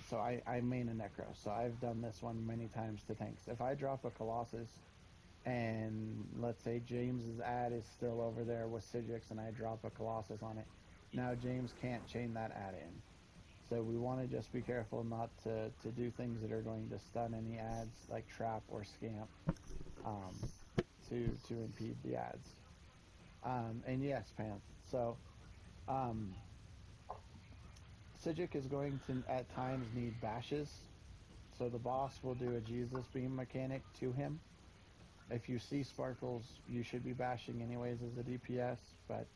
so I main a Necro, so I've done this one many times to tanks. If I drop a Colossus, and let's say James's ad is still over there with Cedric's, and I drop a Colossus on it, now James can't chain that ad in. So we want to just be careful not to do things that are going to stun any ads, like trap or scamp, to impede the ads. And yes, Panth. So Cedric is going to at times need bashes. So the boss will do a Jesus beam mechanic to him. If you see sparkles, you should be bashing anyways as a DPS, but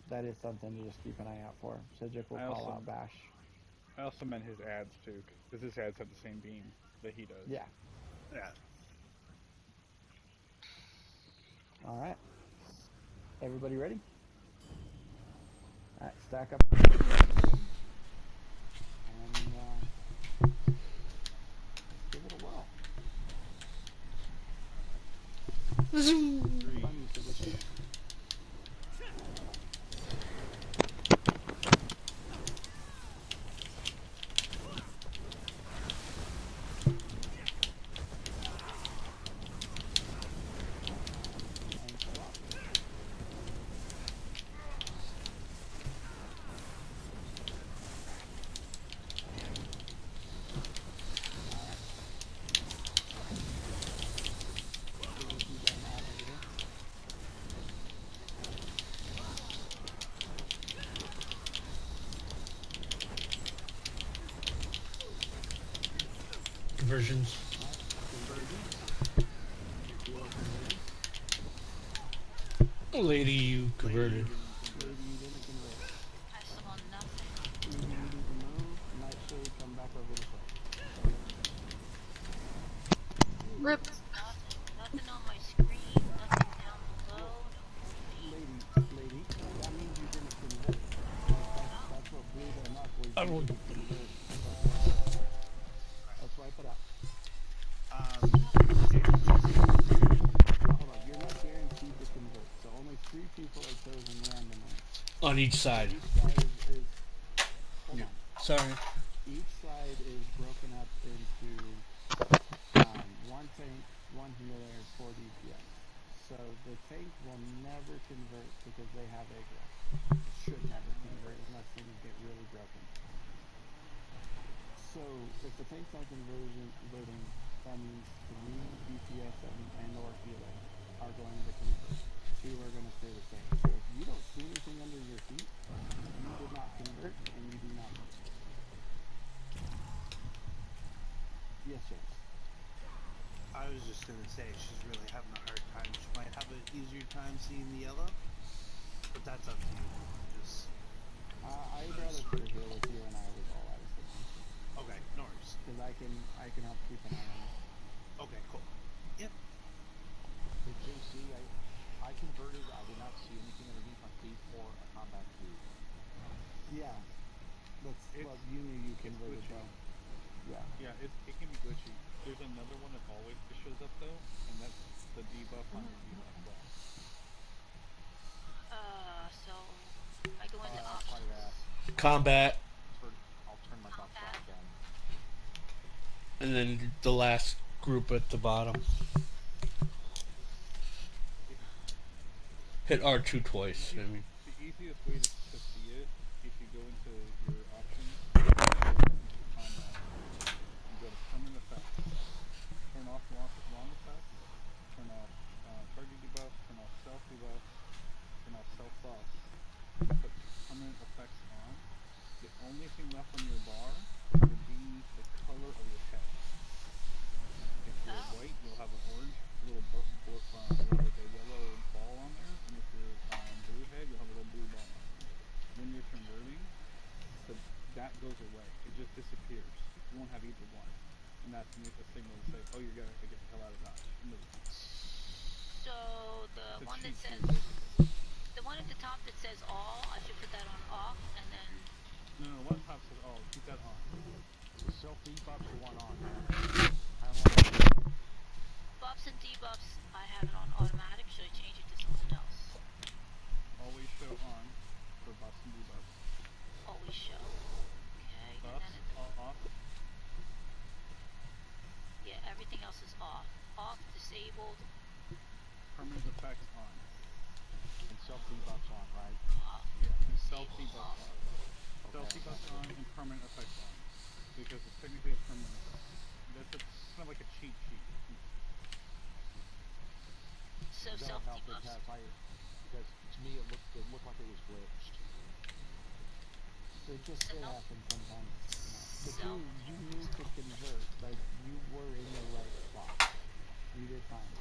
that is something to just keep an eye out for. Cedric will call out bash. I also meant his ads too, because his ads have the same beam that he does. Yeah. Yeah. All right. Everybody ready? All right, stack up. And let's give it a whirl. Conversions. Lady, you converted. Lady, you didn't convert. I saw nothing. You need to move. Nightshade, come back over this way. Rip. Nothing on my screen, nothing down below, no moving. Lady, that means you didn't convert. That's what blew them up. Was I you don't. didn't convert. Let's wipe it up. Hold on, you're not guaranteed to convert, so only 3 people are chosen randomly. On each side. Each side is hold on. Sorry. Each side is broken up into one tank, one healer, 4 DPS. So the tank will never convert because they have aggro. Should never convert unless things get really broken. So if the tank's not converting, that means 3 DPS and or healer are going to convert. 2 are going to stay the same. So if you don't see anything under your feet, you did not convert and you do not move. Yes, James. I was just gonna say she's really having a hard time. She might have an easier time seeing the yellow, but that's up to you. Just I'd rather put her here with you and I was all I was thinking. okay, no worries. Because I can help keep an eye on her. Okay, cool. Yep. Hey, JC, I converted. I did not see anything underneath my feet or a combat view. Yeah. Well, you knew you converted though. Yeah. Yeah, it can be glitchy. There's another one that always shows up though, and that's the debuff on your debuff class. So I go into I'll options. try that. Combat. I'll turn my buff back on. And then the last group at the bottom. hit R2 twice. I mean, The easiest way to see it, if you go into your options, into combat, you go to permanent effects, turn off long effects, turn off target debuffs, turn off self debuffs, turn off self buffs, and put permanent effects on. The only thing left on your bar will be the color of your head. If you're Oh. white, you'll have an orange little you'll have like a yellow ball on there, and if you're blue head, you'll have a little blue ball on there. When you're converting, that goes away. It just disappears. You won't have either one, and that's a signal to say, "Oh, you're gonna get the hell out of Dodge and move." So the It's a one that cheat says sheet, basically. the one at the top that says all, I should put that on off, and then No, one top says, "Oh, keep that on." The self debuffs you want on, man. Kind of like buffs and debuffs, I have it on automatic. Should I change it to something else? Always show on for buffs and debuffs. Always show. Okay, and then Buffs it's off. yeah, everything else is off. Off, disabled, Permanent effects on. and self debuffs on, right? off, Yeah, and self disabled, debuffs off. on. Self Okay, debuffs gotcha. on and permanent effects on, because it's technically a permanent effect. That's kind of like a cheat sheet. So That'll self help debuffs. because to me it looked like it was glitched. It just it Self happens sometimes. You know. But self you need to convert. Like you were in the right spot. You did fine.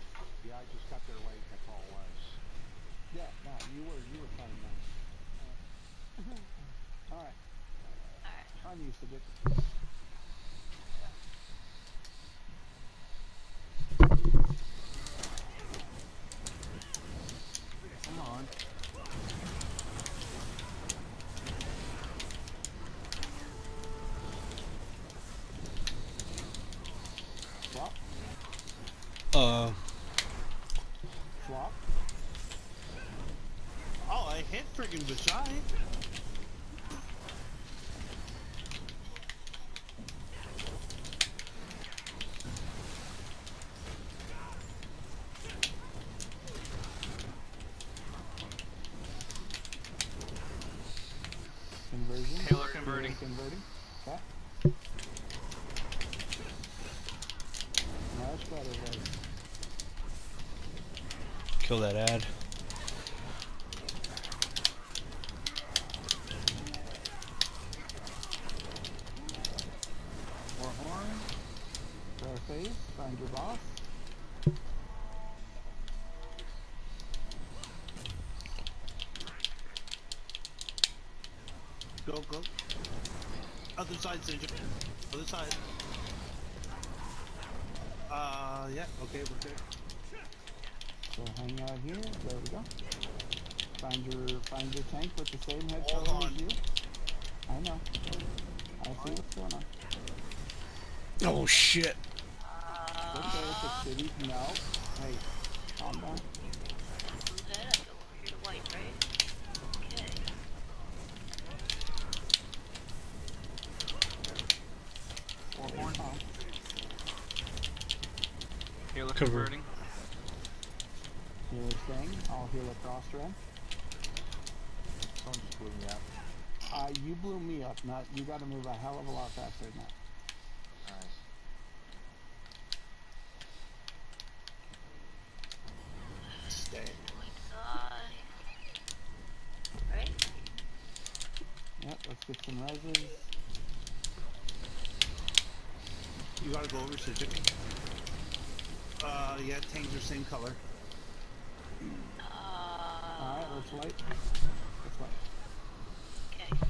Yeah, I just got there late. That's all it was. Yeah, no, you were fine then. All right. Alright. I'm used to it. Come on. Flop, uh, flop. Oh, I hit friggin' Vajay. Conversion. Taylor converting. Converting. Okay. Much better, buddy. kill that ad. More horn. Draw a face. Find your boss. Go, go. Other side, Sidger. Other side. Yeah, okay, we're good. So hang out here. There we go. Find your tank with the same head Hold color on. as you. I know. I see what's going on. Oh shit! It's okay if it's city. No. Hey, calm down. Blue head, I go over here to white, right? Okay. More horn. Calm. Taylor Cover. converting. Healer staying. I'll heal across red. Someone just blew me up. You blew me up. Not you. Got to move a hell of a lot faster than that. Alright. Stay. Point guy. Right? Yep. Let's get some reses. You gotta go over, Sidger. Yeah, tanks are same color. All right. Let's wait. Let's wait. Okay.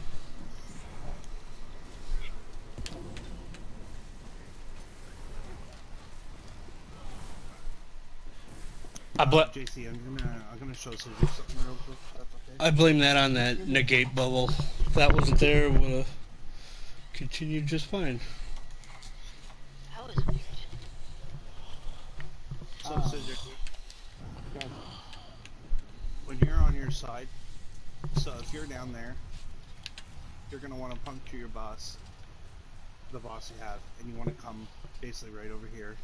JC, I'm gonna show Sidger something real quick. That's okay. I blame that on that negate bubble. If that wasn't there, it would have continued just fine. That was weird. So, Sidger, Good. when you're on your side, so if you're down there, you're gonna want to puncture your boss, the boss you have, and you want to come basically right over here.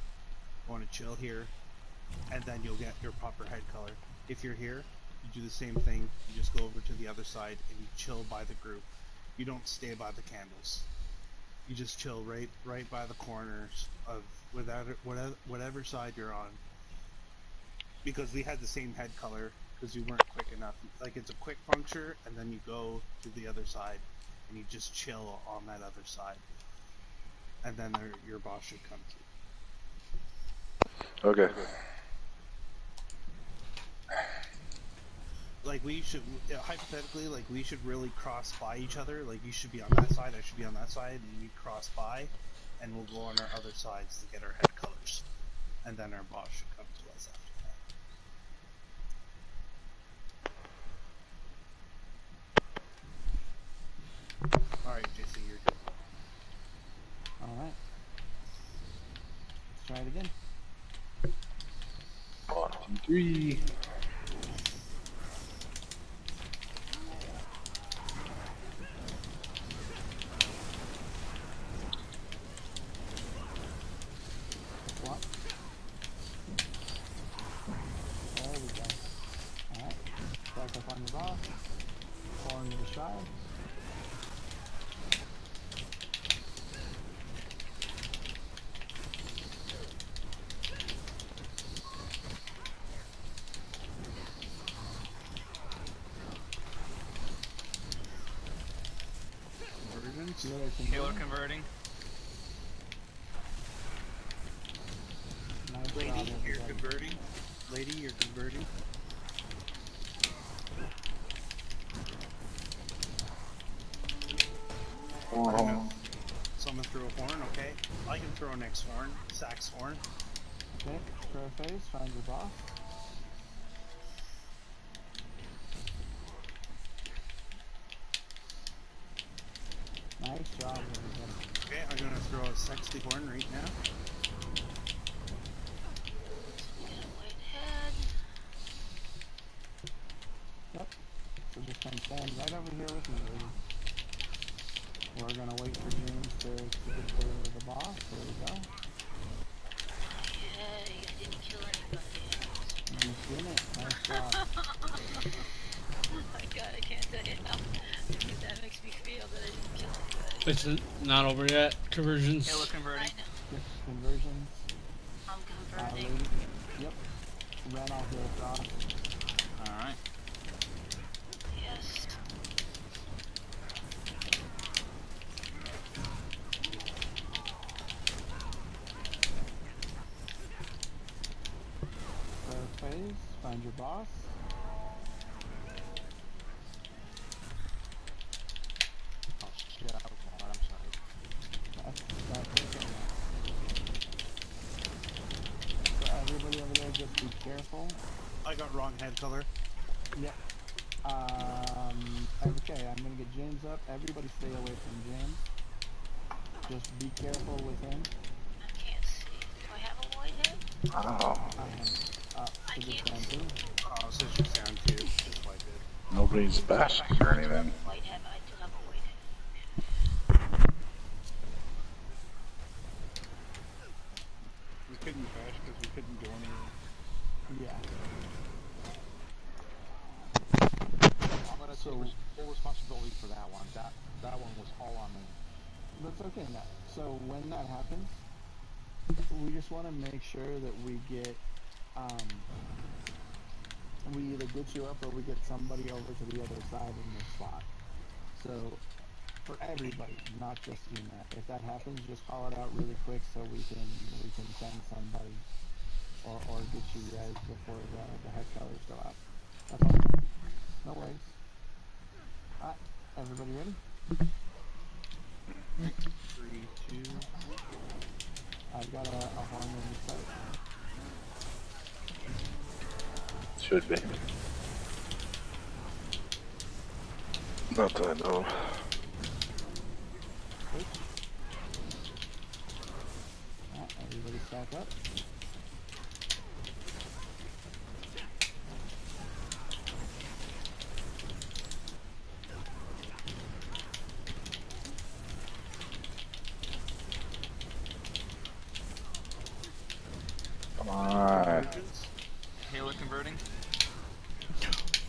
You want to chill here, and then you'll get your proper head color. If you're here, you do the same thing. You just go over to the other side and you chill by the group. You don't stay by the candles. You just chill right by the corners of whatever side you're on. Because we had the same head color because you weren't quick enough. Like it's a quick puncture and then you go to the other side and you just chill on that other side. And then your boss should come to you. Okay. Like we should, hypothetically, like we should really cross by each other. Like you should be on that side, I should be on that side, and we cross by, and we'll go on our other sides to get our head colors. And then our boss should come to us after that. Alright, JC, you're good. Alright. Let's try it again. 1, 2, 3. Swap. There we go. Alright. Back up on your boss. Forward to the side. Healer converting. Nice Lady, job, you're everybody. converting. Lady, you're converting. Someone threw a horn, okay? I can throw next horn. Sax horn. Okay, throw phase, find your boss. Nice job, everybody. Okay, I'm gonna throw a sexy horn right now. White head. Yep. So just come stand right over here with me, lady. We're gonna wait for James to get the boss. There we go. Yay, I didn't kill anybody. You did it. Nice job. Oh my god, I can't tell you how that makes me feel that I didn't kill anybody. It's not over yet. Conversions. Healer I converting. know. Yep. Conversions. I'm converting. Lady. Yep. Red off the cross. Alright. Yes. Throw phase, find your boss. Oh shit, I was wrong. I'm sorry. That's okay. So everybody over there, just be careful. I got wrong head color. Yep. Okay, I'm gonna get James up. Everybody stay away from James. Just be careful with him. I can't see. Do I have a white head? Oh. I To this can't one see. too. Oh, so it's just down too. Just like it. Nobody's bashing or anything. White head, I do have a white head. We couldn't bash because we couldn't go anywhere. Yeah. I'm gonna take full responsibility for that one. That one was all on me. That's okay now. So when that happens, we just want to make sure that we get, we either get you up or we get somebody over to the other side in this spot. So for everybody, not just you, Matt. If that happens, just call it out really quick so we can send somebody or get you guys before the head colors go out. That's all. No worries. Alright, everybody ready? 3, 2. I've got a horn in the sight. Should be. Not that I know of. Switch. Alright, everybody stack up. Come on. Convergence. Healer converting.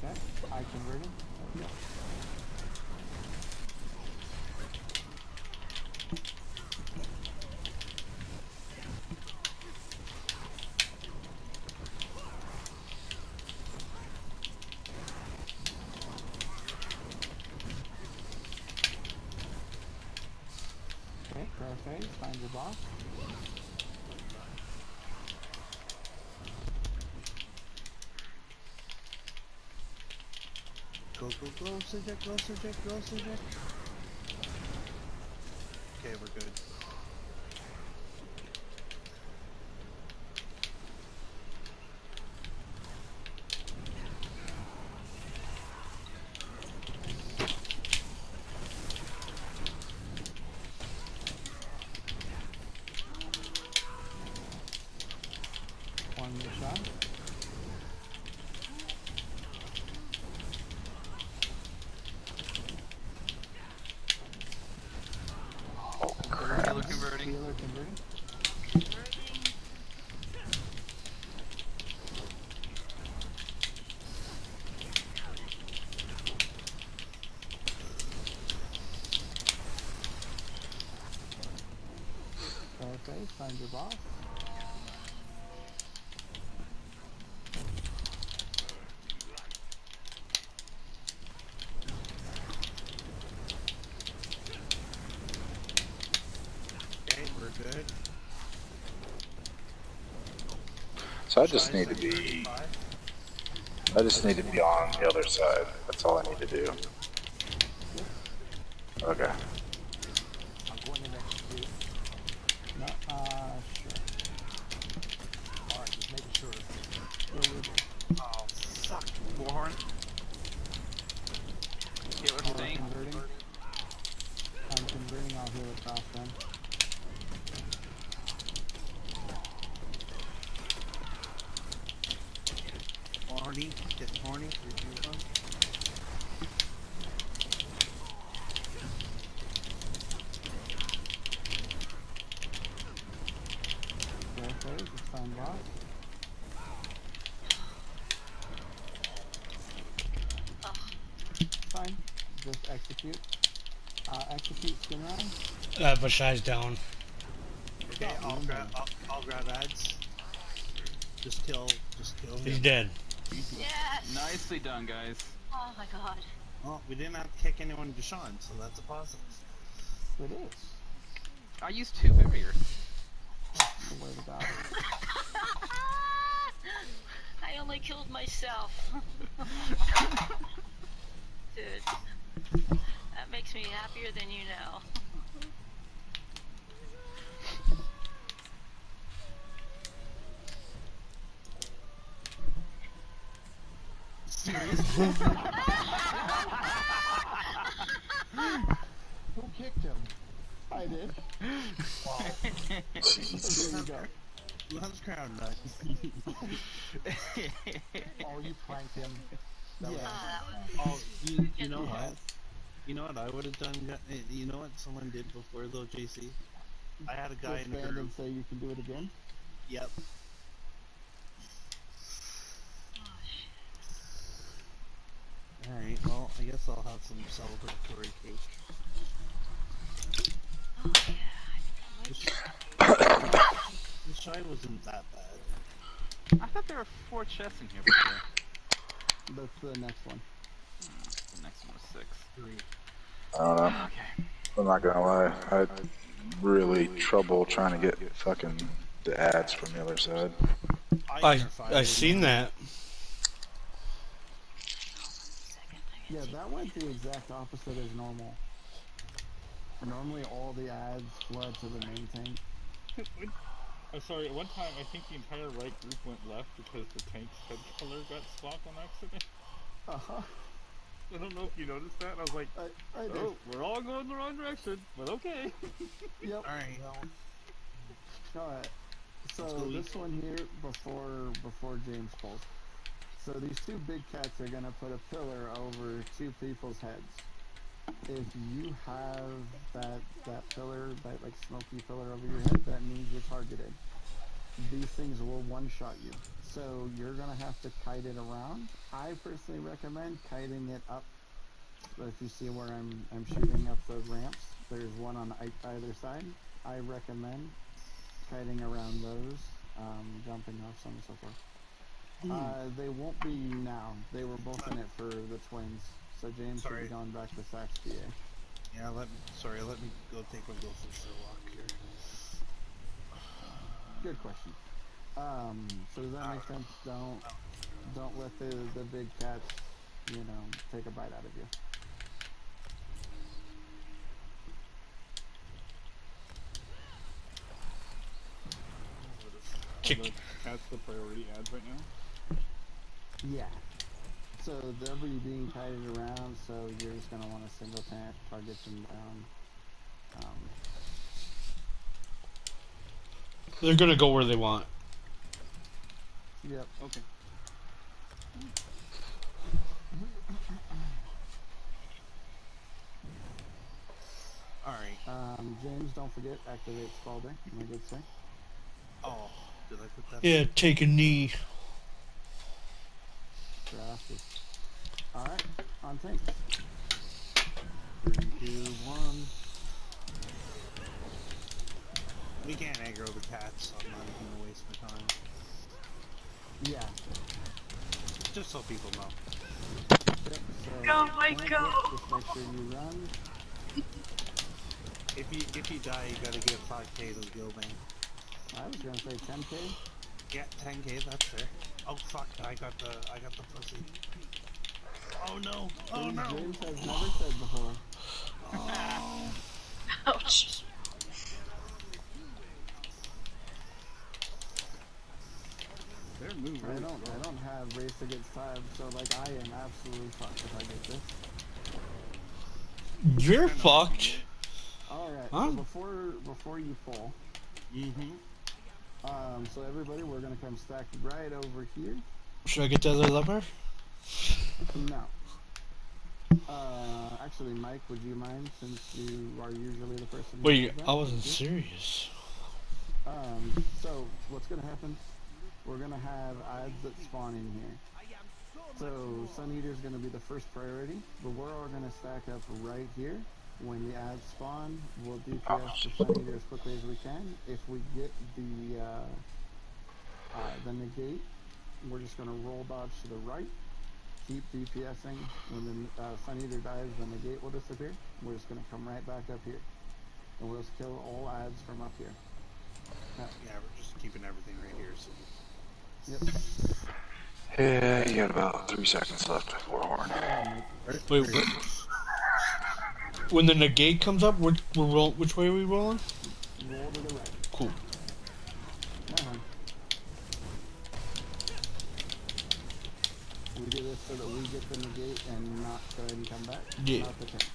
Okay. I converted. Okay. Okay, prayer phase, find your boss. Go, Sujek, go, Sujek, go, Sujek. Okay, we're good. Form the shot. Healer converting. Healer converting. Converting. Prayer phase, find your boss. Okay, we're good. So I just Shy's need to at be. 35. I just need to be on the other side. That's all I need to do. Yep. Okay. I'm going in next to you. No, sure. Alright, just making sure. Yeah, you're good. Oh, fuck. Warhorn. Healer Healer staying. converting. I'm converting, I'll heal across then. Horny, get horny, refuse one. Prayer phase, it's find boss. Ugh. Fine. Just execute. Execute skin round. Bashai's down. Okay, Oh, I'll even grab, better. I'll grab ads. Just kill He's him. dead. Yes. Nicely done, guys. Oh my god. Well, we didn't have to kick anyone to Sean, so that's a positive. It is. I used 2 barriers. Swear to God. I only killed myself. Dude, that makes me happier than you know. Seriously? Who kicked him? I did. Wow. There you go. Who has crown nut? Oh, you pranked him. That was Yeah. Oh, you know Yes. what? You know what I would have done? You know what someone did before though, JC? I had a guy in a Disband group. and say you can do it again. Yep. Oh shit. Alright, well, I guess I'll have some celebratory cake. Oh yeah. The shy wasn't that bad. I thought there were 4 chests in here before. That's the next one. The next one was 6. 3. I don't know. Okay. I'm not gonna lie. I had really trouble trying to get fucking the ads from the other side. I seen that. Yeah, that went the exact opposite as normal. Normally all the ads flood to the main tank. I'm sorry, at one time I think the entire right group went left because the tank's head color got swapped on accident. Uh-huh. I don't know if you noticed that. I was like, I did. oh, we're all going the wrong direction, but okay. Yep. Alright, well, Alright. let's So go this eat. one here before James pulls. So these 2 big cats are gonna put a pillar over 2 people's heads. If you have that pillar, that like smoky pillar over your head, that means you're targeted. these things will one-shot you. So you're gonna have to kite it around. I personally recommend kiting it up. If you see where I'm shooting up the ramps, there's one on either side. I recommend kiting around those, jumping off, so on and so forth. They won't be now. They were both in it for the twins. So James should be Sorry. going back to Sax VA. Yeah, let me go take one of those for a walk here. Good question. So does that make sense? Don't let the big cats, take a bite out of you. Are the cats the priority ads right now? Yeah. So they'll be being kited around, so you're just gonna want to single target them down. They're gonna go where they want. Yep. Okay. Alright. James, don't forget, activate Scalder, my good sir. Oh, did I put that Yeah, on? take a knee. Drafted. Alright, on tanks. 3, 2, 1. We can't aggro the cats, so I'm not even gonna waste my time. Yeah. Just so people know. Yep, so Go, Mike, go! just make sure you run. If you die, you gotta give 5k to the guilding. I was gonna say 10k. Yeah, 10k, that's fair. Oh fuck, I got the pussy. Oh no! Oh no! James has never said before. Oh. Ouch. Their move really I don't have race against time, so like I am absolutely fucked if I get this. You're fucked. Alright, Huh? so before you fall. So everybody, we're gonna come stack right over here. Should I get the other lever? No. Actually, Mike, would you mind, since you are usually the person who Wait, does that? I wasn't serious. So what's gonna happen? We're gonna have ads that spawn in here. So Sun Eater's gonna be the first priority, but we're all gonna stack up right here. When the ads spawn, we'll DPS the Sun Eater as quickly as we can. If we get the negate, we're just gonna roll dodge to the right. Keep DPSing. When the Sun Eater dies, the negate will disappear. We're just gonna come right back up here, and we'll just kill all ads from up here. Yeah, we're just keeping everything right here. So. Yep. Yeah, you got about 3 seconds left before horn. Wait, what? When the negate comes up, which way are we rolling? Roll to the right. Cool. We do this so that we get the negate and not go ahead and come back. Yeah. Not the tank.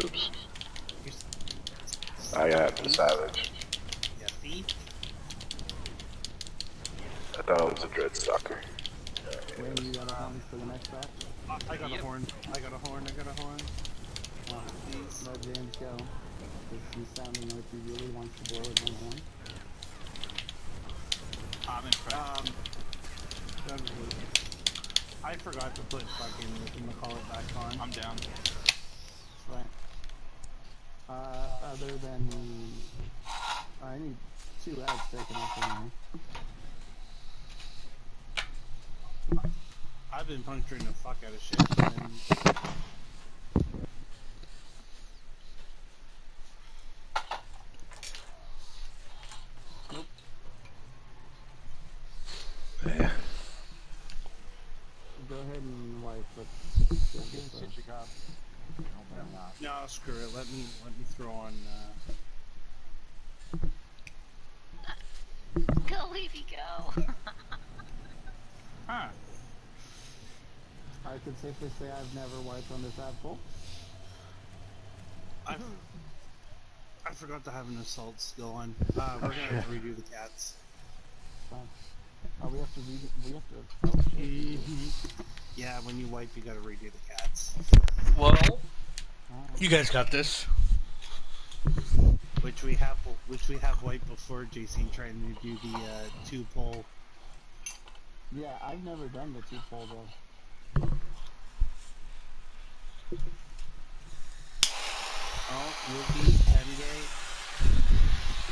Oops. I got the savage. Yeah, thief? I thought it was a dread stalker. Wayne, you got a horn for the next batch? I got a horn. I got a horn. Let James go. Because he's sounding like he really wants to blow his own horn. I'm impressed. I forgot to put fucking whatchamacallit back on. I'm down. Right. Other than... I need 2 ads taken off in here. I've been puncturing the fuck out of shit. And... Nope. Yeah. Go ahead and wipe, but... Sit your gun. No, screw it. Let me throw on. Go, Leafy, go. Huh. I could safely say I've never wiped on this ad full. I forgot to have an assault skill on. We're gonna have to redo the cats. Fine. We have to redo. Yeah, when you wipe, you gotta redo the cats. Well, You guys got this. which we have wiped before. JC trying to do the 2-pole. Yeah, I've never done the 2-pole though. Oh, Wookie, Tenge.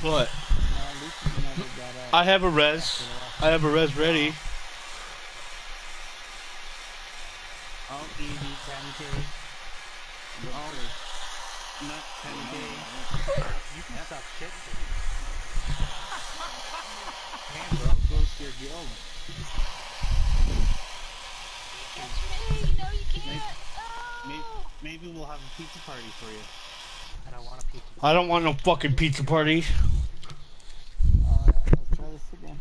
What? No, at least you never got up. I have a res. I have a res ready. Oh, Evie, 10K. Oh, not 10K. You can suck shit. Hey, bro, close to your guild. Catch me! No, you can't! Maybe we'll have a pizza party for you. I don't want a pizza. I don't want no fucking pizza party. Alright, let's try this again.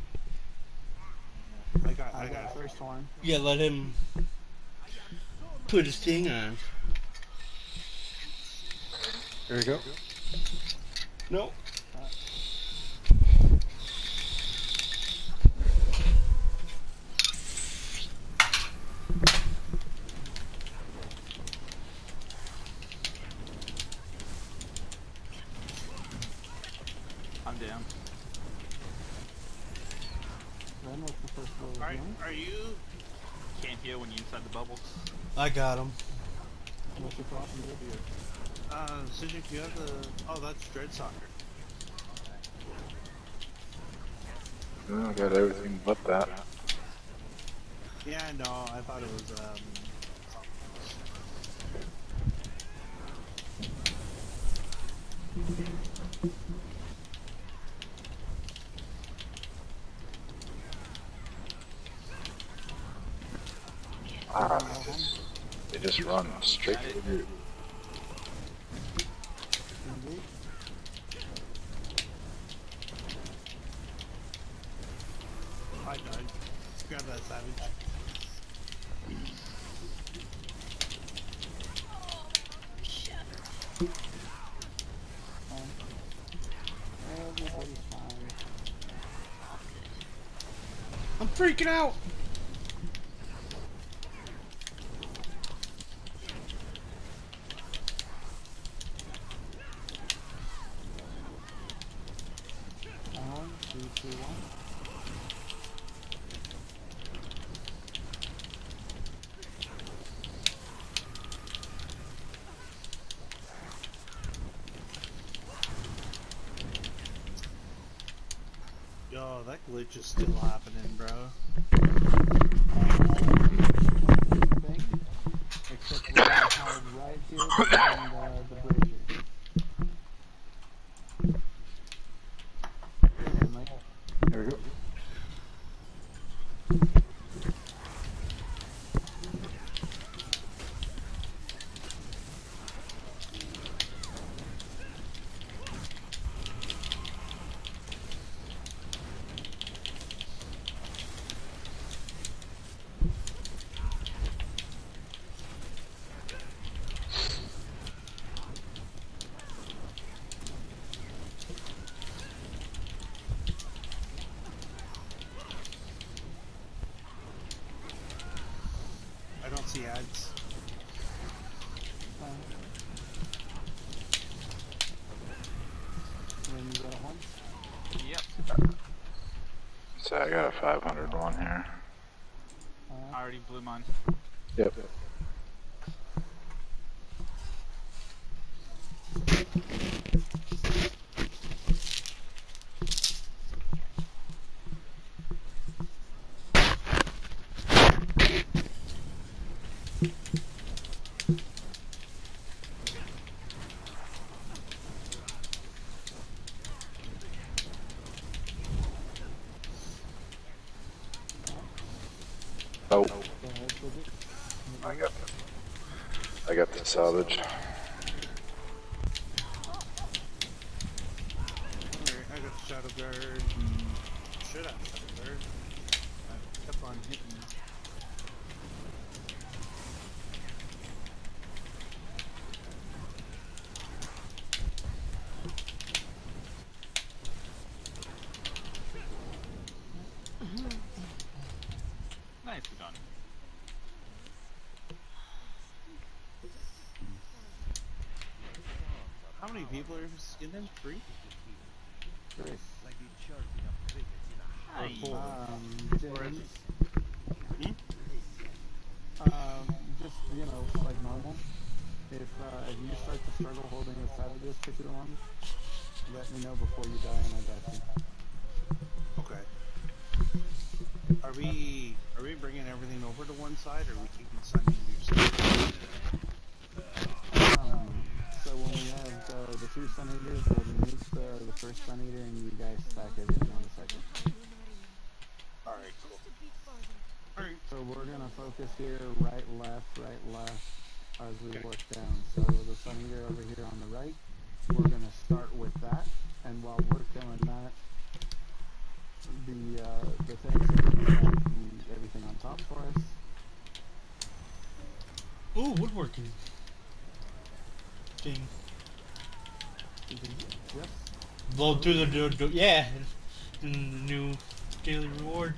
I got the first one. Yeah, let him put his thing on. There you go. No. I'm down. Then what's the first one? Are you? Can't heal when you're inside the bubble. I got him. What's your problem here? Sidgwick, you have the... Oh, that's Dread Soccer. I got everything but that. Yeah, no, I thought it was, something else. They just run straight to the root. I died. Grab that savage. Everybody's fine. I'm freaking out. Three, two, one. Yo, that glitch is still happening, bro. Except we're gonna hide right here behind the bridge. Okay, Mike. There we go. I don't see ads. Then you got a one? Yep. So I got a 501 here. I already blew mine. Yep. Oh, I got the salvage. Alright, I got the Shadow Guard. Should have Shadow Guard. I kept on hitting. Nicely done. many people are skinning? 3? Chris. Or 4? James. Hmm? Just, you know, like normal. If you start to struggle holding the savages for too long, let me know before you die and I got you. Okay. Are we bringing everything over to one side, or are we keeping Sun Eater separate? So when we have the 2 Sun Eaters, we'll nuke the first Sun Eater and you guys stack everything on the second. Alright, cool. Alright. So we're gonna focus here, right, left, as we work down. So the Sun Eater over here on the right, we're gonna start with that, and while we're killing that, the tanks are gonna stack everything on top for us. Ooh, woodworking. Thing. Yes. Blow through the yeah, and the new daily reward.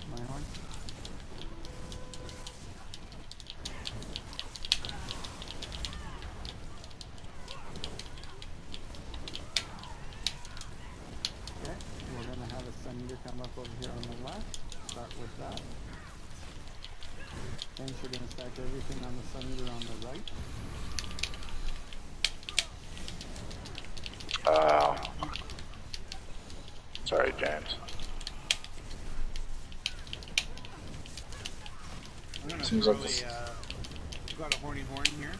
My horn. Okay, we're gonna have a Sun Eater come up over here on the left. Start with that. Tanks are gonna stack everything on the Sun Eater on the right. Sorry, James. I'm gonna Seems throw like this. got a horny horn here.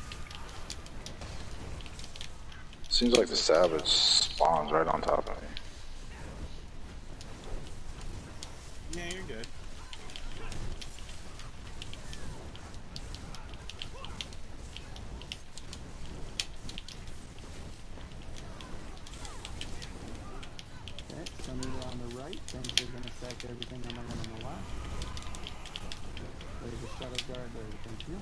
Seems like the savage spawns right on top of me. Yeah, you're good. Okay, Sun Eater on the right. Tanks are gonna stack everything on the one on the left. There's a Shadow Guard there, thank you.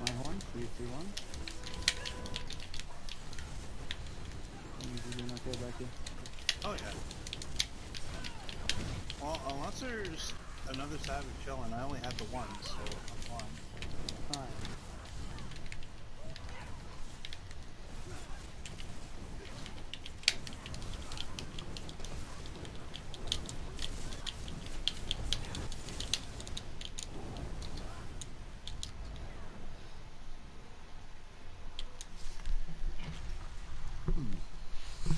My horn, 3, 2, 1. You doing okay back here? Oh yeah. Well, unless there's another savage chilling, I only have the one, so I'm fine. Alright.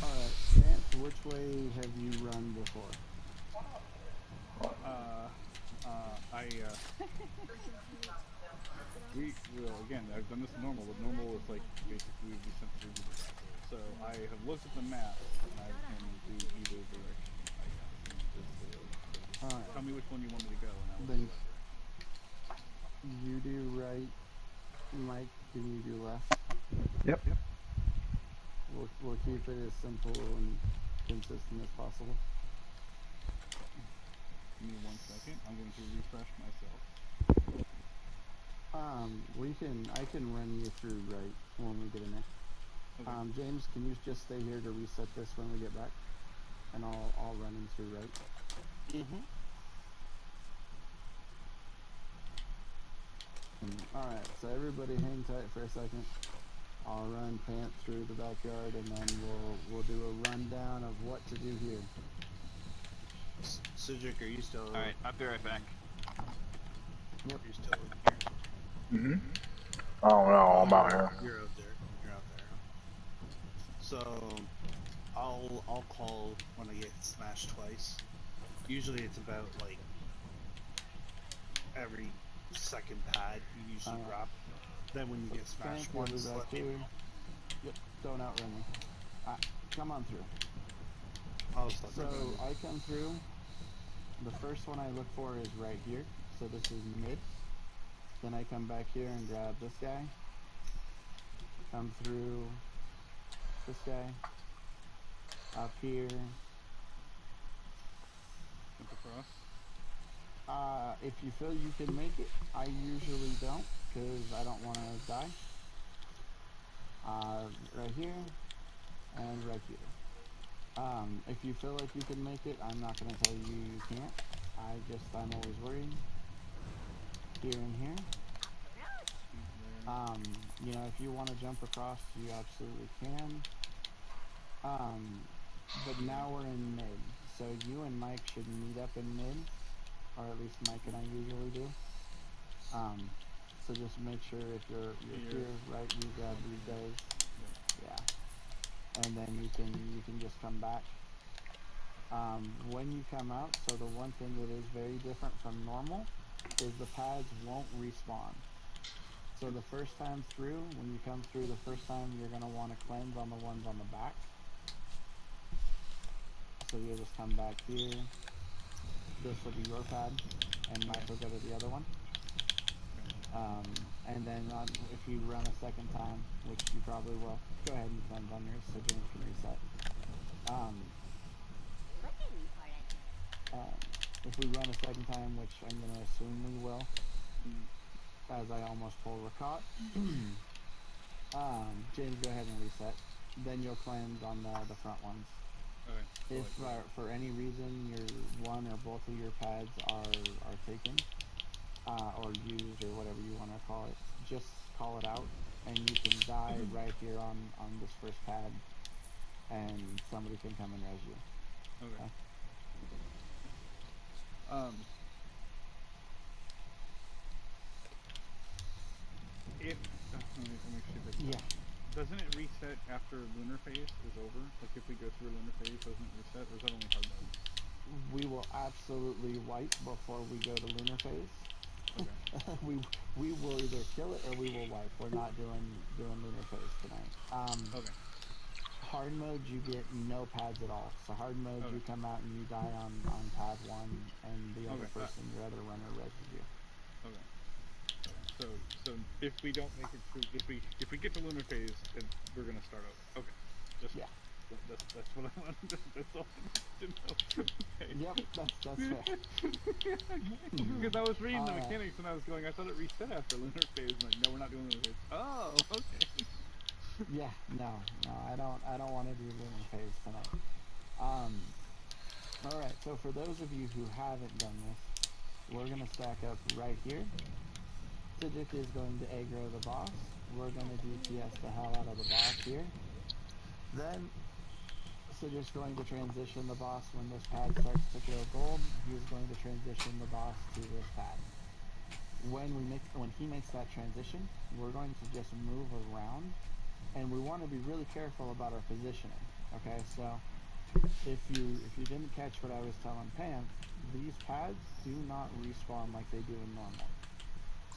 Alright, Chance, which way have you run before? Again, I've done this normal. With normal, it's like basically we'd be sent through the pathway. So I have looked at the map and I can do either direction, I guess. Alright. Tell me which one you want me to go, and I will Then do that. you do right, Mike, can you do left? Yep. We'll keep it as simple and consistent as possible. Give me 1 second. I'm going to refresh myself. I can run you through right when we get in there. Okay. James, can you just stay here to reset this when we get back? And I'll run him through right. Mm-hmm. Alright, so everybody hang tight for a second. I'll run Pant through the backyard and then we'll do a rundown of what to do here. Sujuk, are you still... Alright, I'll be right back. Yep. You're still in here? Mm-hmm. Oh no, I'm out here. You're out there. You're out there. So, I'll call when I get smashed twice. Usually it's about, like, every second pad you usually drop. Then when you get smashed once, let me know. Yep, don't outrun me. Come on through. So, I come through. The first one I look for is right here. So this is mid. Then I come back here and grab this guy. Come through this guy. Up here. jump across? If you feel you can make it, I usually don't, because I don't want to die. Right here, and right here. If you feel like you can make it, I'm not going to tell you you can't. I'm always worried. Here and here. There. If you want to jump across, you absolutely can. But now we're in mid, so you and Mike should meet up in mid, or at least Mike and I usually do. So just make sure if you're here, right, you grab these guys. Yeah. And then you can just come back. When you come out, so the one thing that is very different from normal is the pads won't respawn. So the first time through, when you come through the first time, you're going to want to cleanse on the ones on the back. So you'll just come back here. This will be your pad, and Mike will go to the other one. And then if you run a second time, which you probably will, go ahead and cleanse on yours so James can reset. If we run a second time, which I'm going to assume we will, as I almost pull Rakat, James, go ahead and reset. Then you'll cleanse on the front ones. Okay. If for any reason your one or both of your pads are taken, or used, or whatever you want to call it, just call it out, and you can die right here on this first pad, and somebody can come and res you. Okay. If let me see this. Yeah. Doesn't it reset after lunar phase is over? Like if we go through a lunar phase, doesn't it reset, or is that only hard mode? We will absolutely wipe before we go to lunar phase. Okay. we will either kill it or we will wipe. We're not doing lunar phase tonight. Okay. Hard mode, you get no pads at all. So hard mode, Okay. you come out and you die on pad 1, and the other person, your other runner, reses you. Okay. So if we don't make it through, if we get to lunar phase, we're gonna start over. Okay. Yeah. That's what I wanted. That's all I wanted to know. Okay. Yep, that's fair. Because I was reading the mechanics and I was going, I thought it reset after lunar phase. I'm like, no, we're not doing lunar phase. Oh, okay. Yeah, no, I don't want to do lunar phase tonight. All right, so for those of you who haven't done this, we're gonna stack up right here. Sidjuk is going to aggro the boss. We're gonna DPS the hell out of the boss here. Then Sidjuk's going to transition the boss when this pad starts to go gold. He's going to transition the boss to this pad. When he makes that transition, we're going to just move around, and we want to be really careful about our positioning. Okay, so if you didn't catch what I was telling Pam, these pads do not respawn like they do in normal.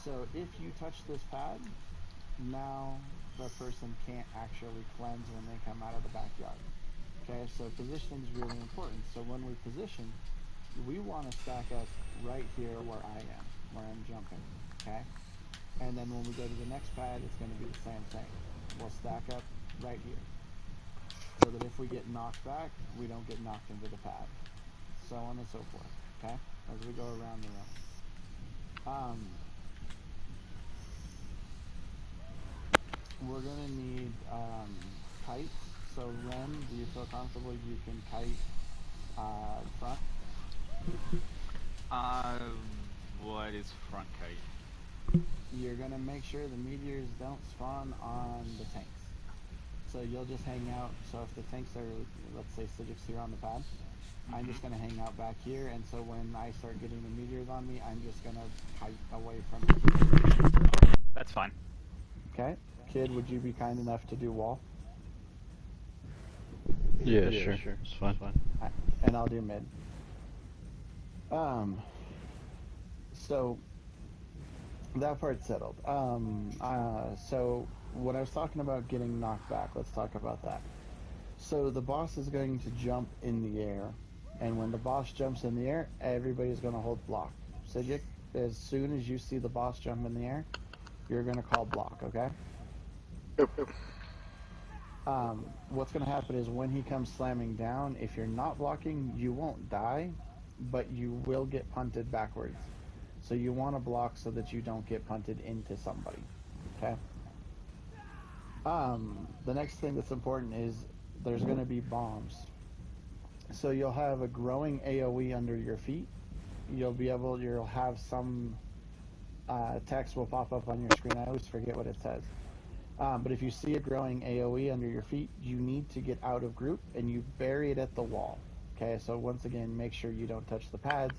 So if you touch this pad, now the person can't actually cleanse when they come out of the backyard. Okay, so positioning is really important. So when we position, we want to stack up right here where I am, where I'm jumping. Okay, and then when we go to the next pad, it's going to be the same thing. We'll stack up right here, so that if we get knocked back, we don't get knocked into the pad. So on and so forth. Okay, as we go around the room. We're gonna need kites. So Ren, do you feel comfortable you can kite front? What is front kite? You're gonna make sure the meteors don't spawn on the tanks. So you'll just hang out. So if the tanks are, let's say Sidjuk's here on the pad, I'm just gonna hang out back here. And so when I start getting the meteors on me, I'm just gonna kite away from it. That's fine. Okay, Kid, would you be kind enough to do wall? Yeah, sure. It's fine. And I'll do mid. So that part's settled. So when I was talking about getting knocked back, let's talk about that. So the boss is going to jump in the air, and when the boss jumps in the air, everybody's going to hold block. Sidjuk, as soon as you see the boss jump in the air, you're going to call block, okay? What's going to happen is when he comes slamming down, if you're not blocking, you won't die, but you will get punted backwards. So you want to block so that you don't get punted into somebody. Okay? The next thing that's important is there's going to be bombs. So you'll have a growing AoE under your feet. You'll have some text will pop up on your screen. I always forget what it says. But if you see a growing AoE under your feet, you need to get out of group and you bury it at the wall. Okay, so once again, make sure you don't touch the pads.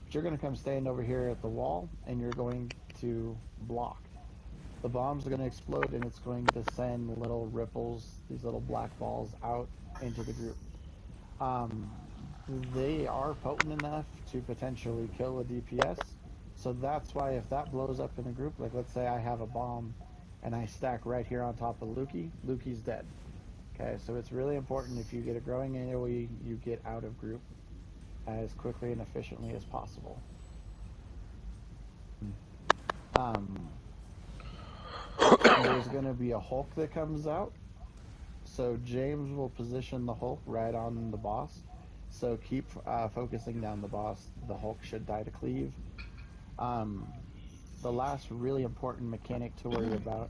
But you're going to come stand over here at the wall and you're going to block. The bombs are going to explode and it's going to send little ripples, these little black balls out into the group. They are potent enough to potentially kill a DPS. So that's why if that blows up in a group, like let's say I have a bomb and I stack right here on top of Lukey's dead. Okay, so it's really important if you get a growing AoE, you get out of group as quickly and efficiently as possible. There's going to be a Hulk that comes out. So James will position the Hulk right on the boss. So keep focusing down the boss. The Hulk should die to cleave. The last really important mechanic to worry about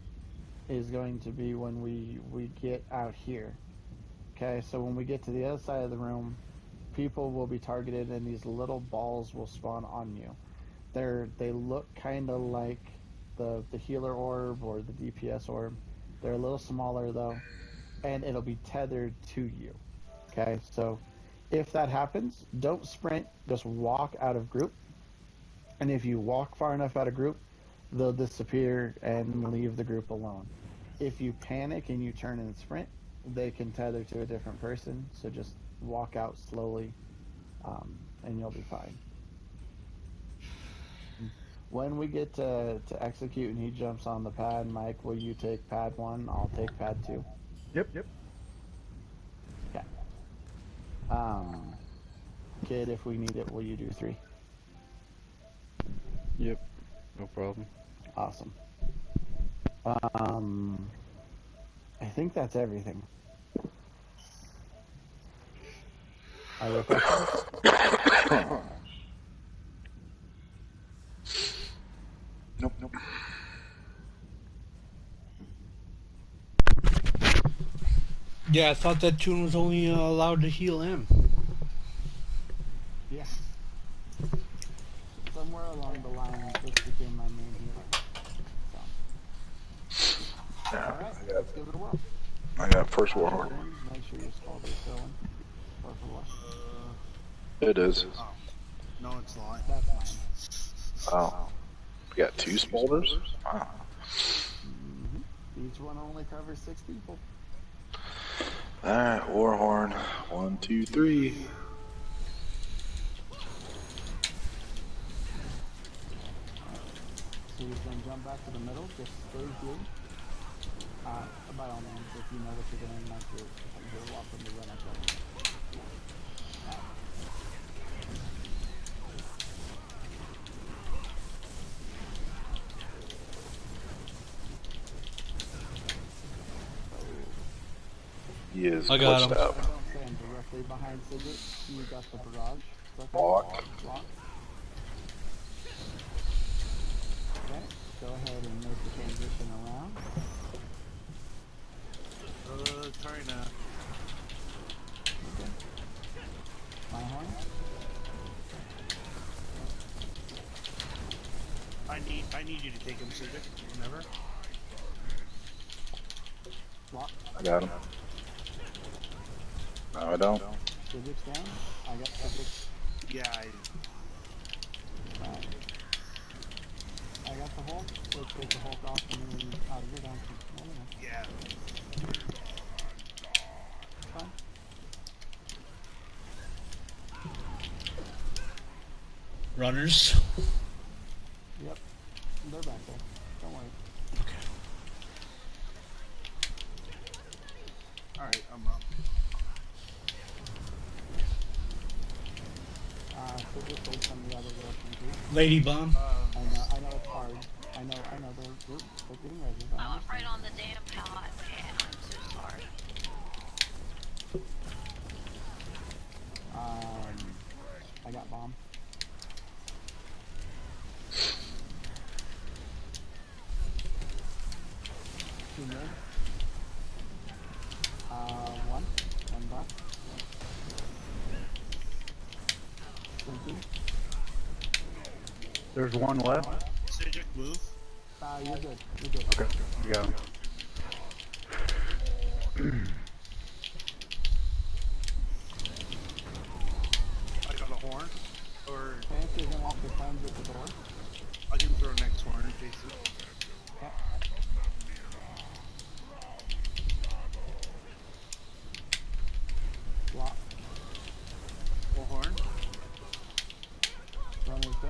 is going to be when we get out here. Okay, so when we get to the other side of the room, people will be targeted and these little balls will spawn on you. They look kind of like the healer orb or the DPS orb. They're a little smaller though, and it'll be tethered to you. Okay, so if that happens, don't sprint, just walk out of group. And if you walk far enough out of group, they'll disappear and leave the group alone. If you panic and you turn and sprint, they can tether to a different person. So just walk out slowly, and you'll be fine. When we get to execute and he jumps on the pad, Mike, will you take pad 1? I'll take pad 2. Yep. Okay. Kid, if we need it, will you do 3? Yep. No problem. Awesome. I think that's everything. Are there questions? Nope. Yeah, I thought that tune was only allowed to heal him. Yeah. Somewhere along the line, this became my main healer. So. Alright, let's give it a whirl. I got first war. Make sure your scald is going. Or for what? It is. Oh. No, it's not. That's mine. Oh. We got 2 smolders? Wow. Mm-hmm. Each one only covers 6 people. Alright, Warhorn. 1, 2, 3. So you can jump back to the middle, just stay here. By all means, if you know what you're doing, like you're welcome to run up there. He is I got glitched him. out. I don't stand directly behind Sigurd. You got the barrage. Block. Okay, go ahead and make the transition around. Trying to. Okay. My horn. I need you to take him, Civic. Whenever. Block. I got him. No, I don't. Sigurd's down. I got Sigurd. Yeah, Right. I got the Hulk. Let's take the Hulk off and then you're down to yeah. fine. Runners. Yep. They're back there. Don't worry. Alright, I'm up. So just hold from the other direction too. Lady bomb. I know it's hard. I know they're getting ready. I was right on the damn pallet, man. I'm so sorry. I got bomb. Two mid. One. One back. Thinking. There's one left. Cedric, move. You're good. You're good. Okay. Yeah. I got a horn. Or Fancy's gonna have to cleanse at the door. I can throw next horn, Jason. Yep. Block. Full horn. Runners go.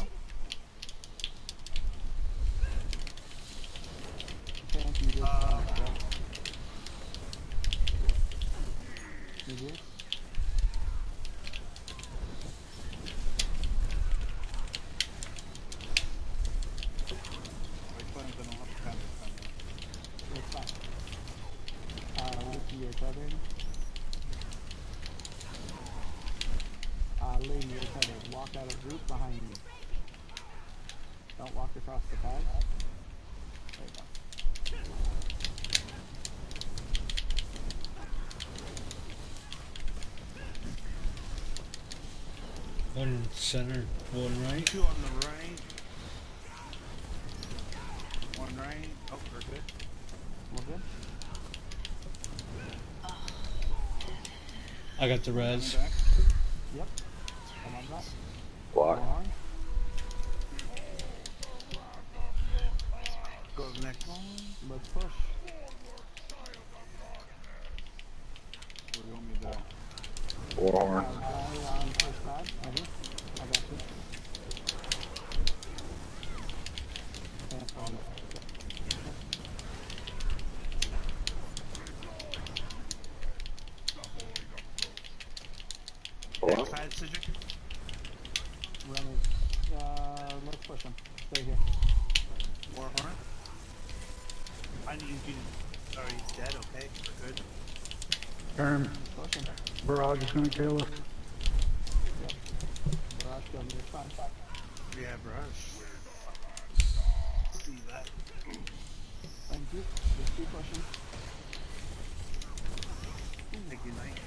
Fancy just go. Mid-years. I cleanse, I don't have to count this time though. It's fine. Lift your tethered. Lean your tethered. Walk out of group behind you. Don't walk across the pad. There you go. One center, one right. Two on the right. One right. Oh, we're good. We're good? I got the res. Coming back. Yep. Come on back. Block. Horn. Go to the next one. Let's push. Where do you want me to die? Four horn. Guy on first pad. Ready? I got you. Can't find it. Next pad, Cedric. Runners. Let's push him. Stay here. More horn. I need you. Oh, he's dead. Okay, we're good. Term. Push him. Barrage is gonna kill us. Yep. Barrage gun, you're fine. Yeah, brush. See that? Thank you. Just keep pushing. Thank you, Knight.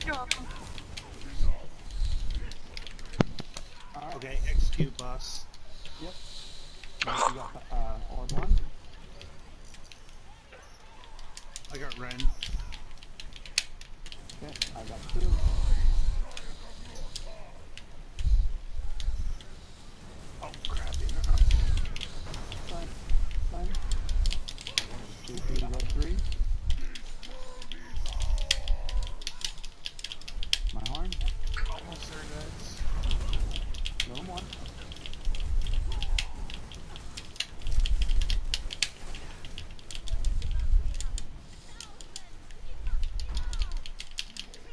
You're welcome. Alright. Okay, execute, boss. Yep. You got orb one. I got Ren. Okay, I got two. Oh, crap. Fine. Fine. You got three. My horn. Almost there, guys. Little more.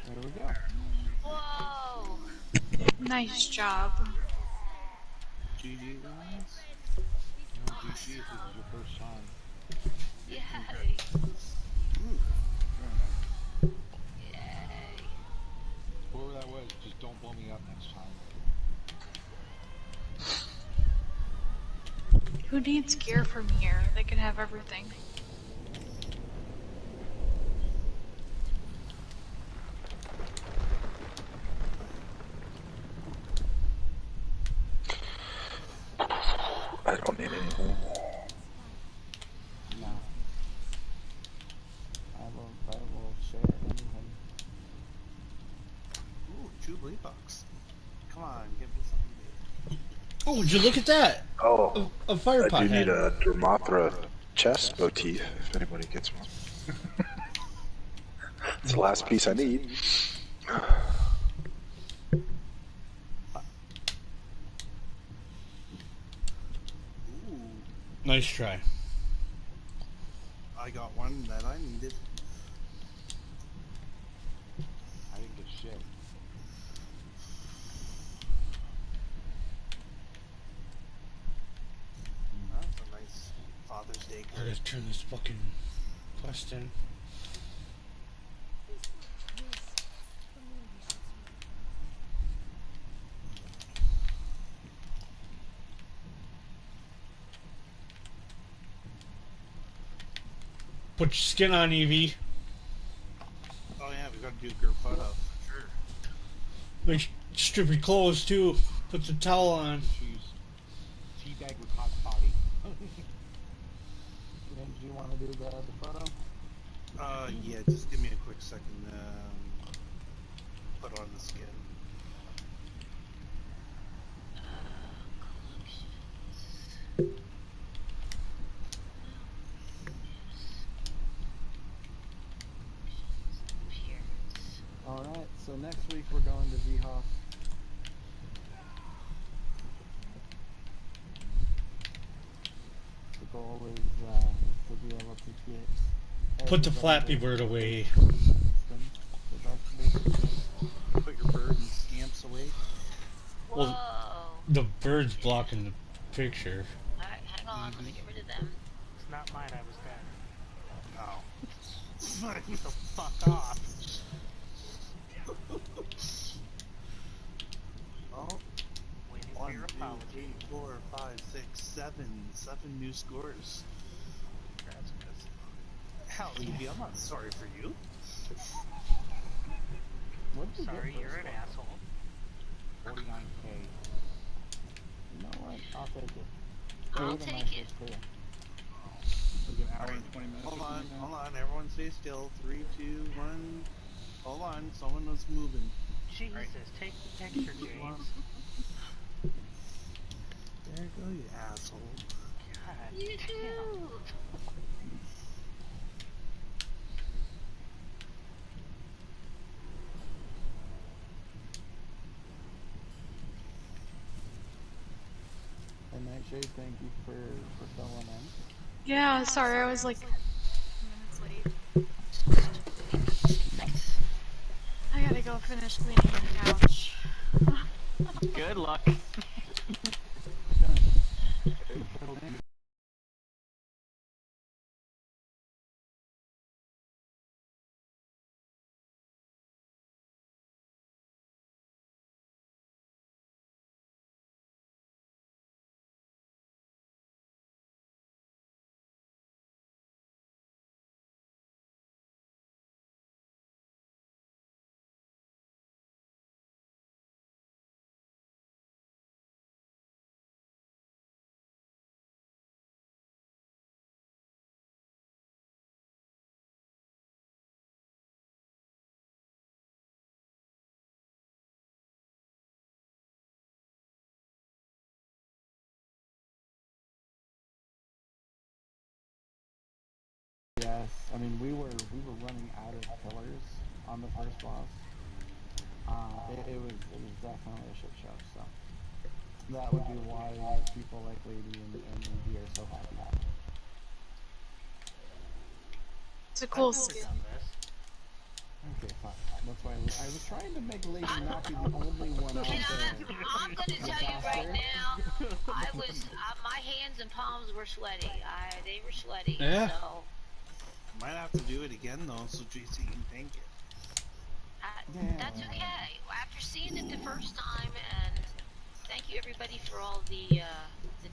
There we go. Whoa! Nice job. GG, guys. No, GG if this is your first time. Yay! Ooh. Very nice. Yay! Whoever that was, just don't blow me up next time. Who needs gear from here? They can have everything. I don't need anything. No. I will share anything. Ooh, 2 bleed bucks. Come on, give me something big. Oh, would you look at that? Oh, A fire I pot do need head. a Dermothra chest motif if anybody gets one. It's the last piece I need. Ooh, Nice try. I got one that I needed. I didn't get shit. That's a nice Father's Day I card. gotta turn this fucking quest in. Put your skin on, Evie. Oh yeah, we gotta do group photo for sure. Like, strip your clothes too. Put the towel on. She's teabag with hot toddy. Do you want to do the photo? Yeah, just give me a quick second. Put on the skin. Alright, so next week we're going to VHOF. The goal is to be able to get Put the everybody Flappy to- Bird away. So that's basically Put your bird and stamps away. Whoa. Well, the bird's blocking the picture. Alright, hang on, let me get rid of them. It's not mine, I was dead. Oh. So fuck off. Oh. Waiting for 1, your 2, apology. 3, 4, 5, 6, 7 new scores. Congrats, guys. Hell, Evie, I'm not sorry for you. what did you Sorry, get you're first an one? asshole. 49K. You know what? I'll take it. I'll Even take my it. first clear. Like an hour Alright, and 20 minutes. hold or something on, like that. hold on, everyone stay still. 3, 2, 1. Hold on, someone was moving. Jesus, take the picture, James. There you go, you asshole. God You damn. too. And Nightshade, thank you for filling in. Yeah, sorry, I was like minutes late. I gotta go finish cleaning the couch. Good luck. Yes, I mean we were running out of pillars on the first boss. It was definitely a shit show. So that would be why people like Lady and Evie are so happy. It's a I've cool never skin. done this. Okay, fine. That's why I was trying to make Lady not be the only one out Can there. I'm gonna tell you right now, I was, my hands and palms were sweaty. They were sweaty. Yeah. So, Might have to do it again though, so JC can thank it. that's okay. After seeing it the first time, and thank you everybody for all the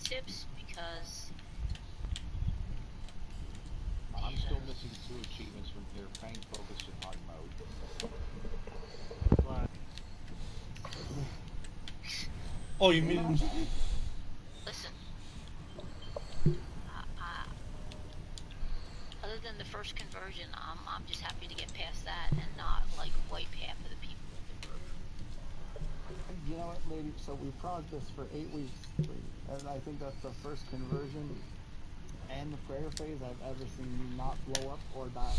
tips, because I'm still missing 2 achievements from here: Fang Focus and Hard Mode. But Oh, you mean listen, other than the first conversion, I'm just happy to get past that and not like wipe half of the people in the group. You know what, Lady? So we progged this for 8 weeks, Lady, and I think that's the first conversion and the prayer phase I've ever seen you not blow up or die.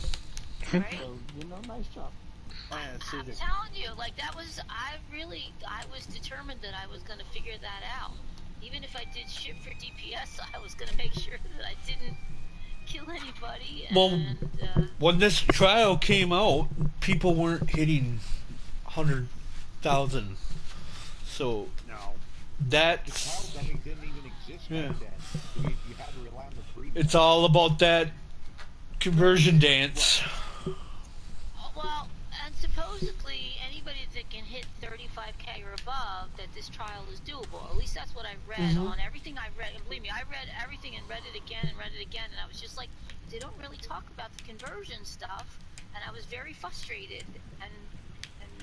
Right? So, you know, nice job. I'm telling you, like I was determined that I was gonna figure that out. Even if I did shit for DPS, I was gonna make sure that I didn't kill anybody. And, well? When this trial came out, people weren't hitting 100,000. So No. The that's trial dummies didn't even exist Yeah. back then. You had to rely on the free. it's all about that conversion dance. well, and supposedly anybody that can hit 35k or above that this trial is doable. At least that's what I read on everything I read. And believe me, I read everything and read it again and read it again, and I was just like, they don't really talk about the conversion stuff, and I was very frustrated and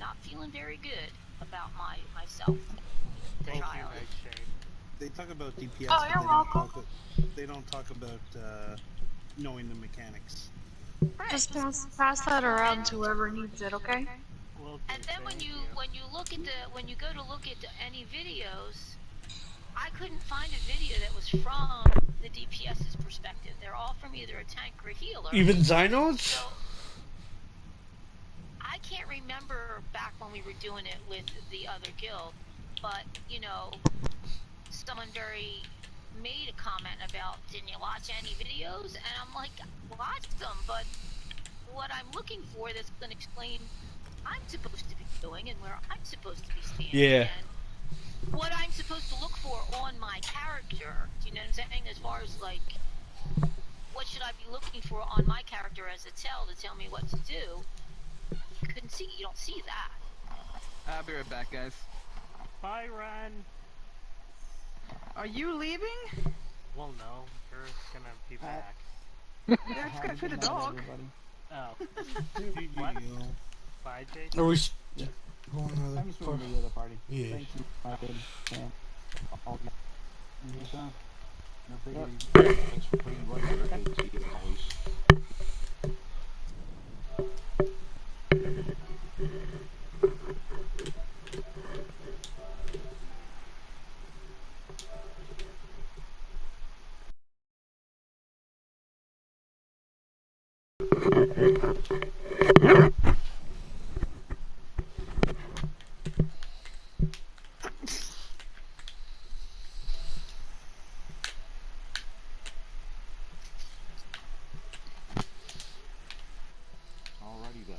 not feeling very good about myself. The Thank you, trial. Nightshade. They talk about DPS, Oh, but you're welcome. they don't talk about knowing the mechanics. Right. Just pass that around to whoever needs it, okay? Will do, And then when thank you look at when you go to look at any videos, I couldn't find a video that was from the DPS's perspective. They're all from either a tank or a healer. Even Zynodes? So I can't remember back when we were doing it with the other guild, but you know, someone very made a comment about, didn't you watch any videos? And I'm like, watched them, but what I'm looking for that's going to explain what I'm supposed to be doing and where I'm supposed to be standing and what I'm supposed to look for on my character. Do you know what I'm saying? As far as like, what should I be looking for on my character as a tell to tell me what to do? You couldn't see. You don't see that. I'll be right back, guys. Bye, Ren. Are you leaving? Well, no, you're gonna be back. Yeah, I just gotta feed the dog. Everybody. Oh. What? Bye, Jason. Are we Yeah. going to the I'm just moving to the other party. Yeah. Thank you, my good man. Anytime. No biggie. Thanks for putting right under KT as always. Alrighty then.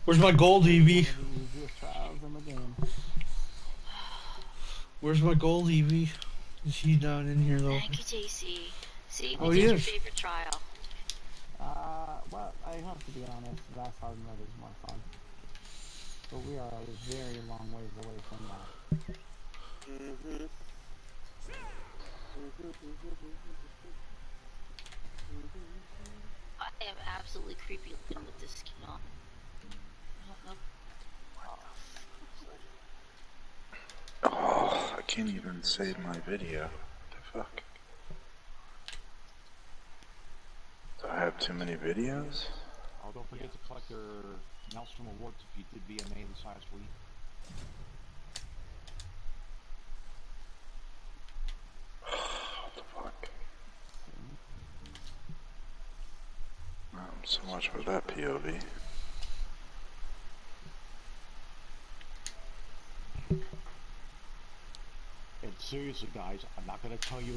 Where's my gold, Evie? One of the easiest trials in the game. Where's my gold, Evie? Is he down in here though? Thank you, JC. See, Oh, we he did your is. favorite trial. Well, I have to be honest, last hard mode is more fun. But we are a very long ways away from that. I am absolutely creepy looking with this skin on. I don't know. Oh, I can't even save my video. What the fuck? Do I have too many videos? Oh, don't forget to collect your Maelstrom awards if you did VMA this last week. What the fuck? So much for that POV. And seriously, guys, I'm not going to tell you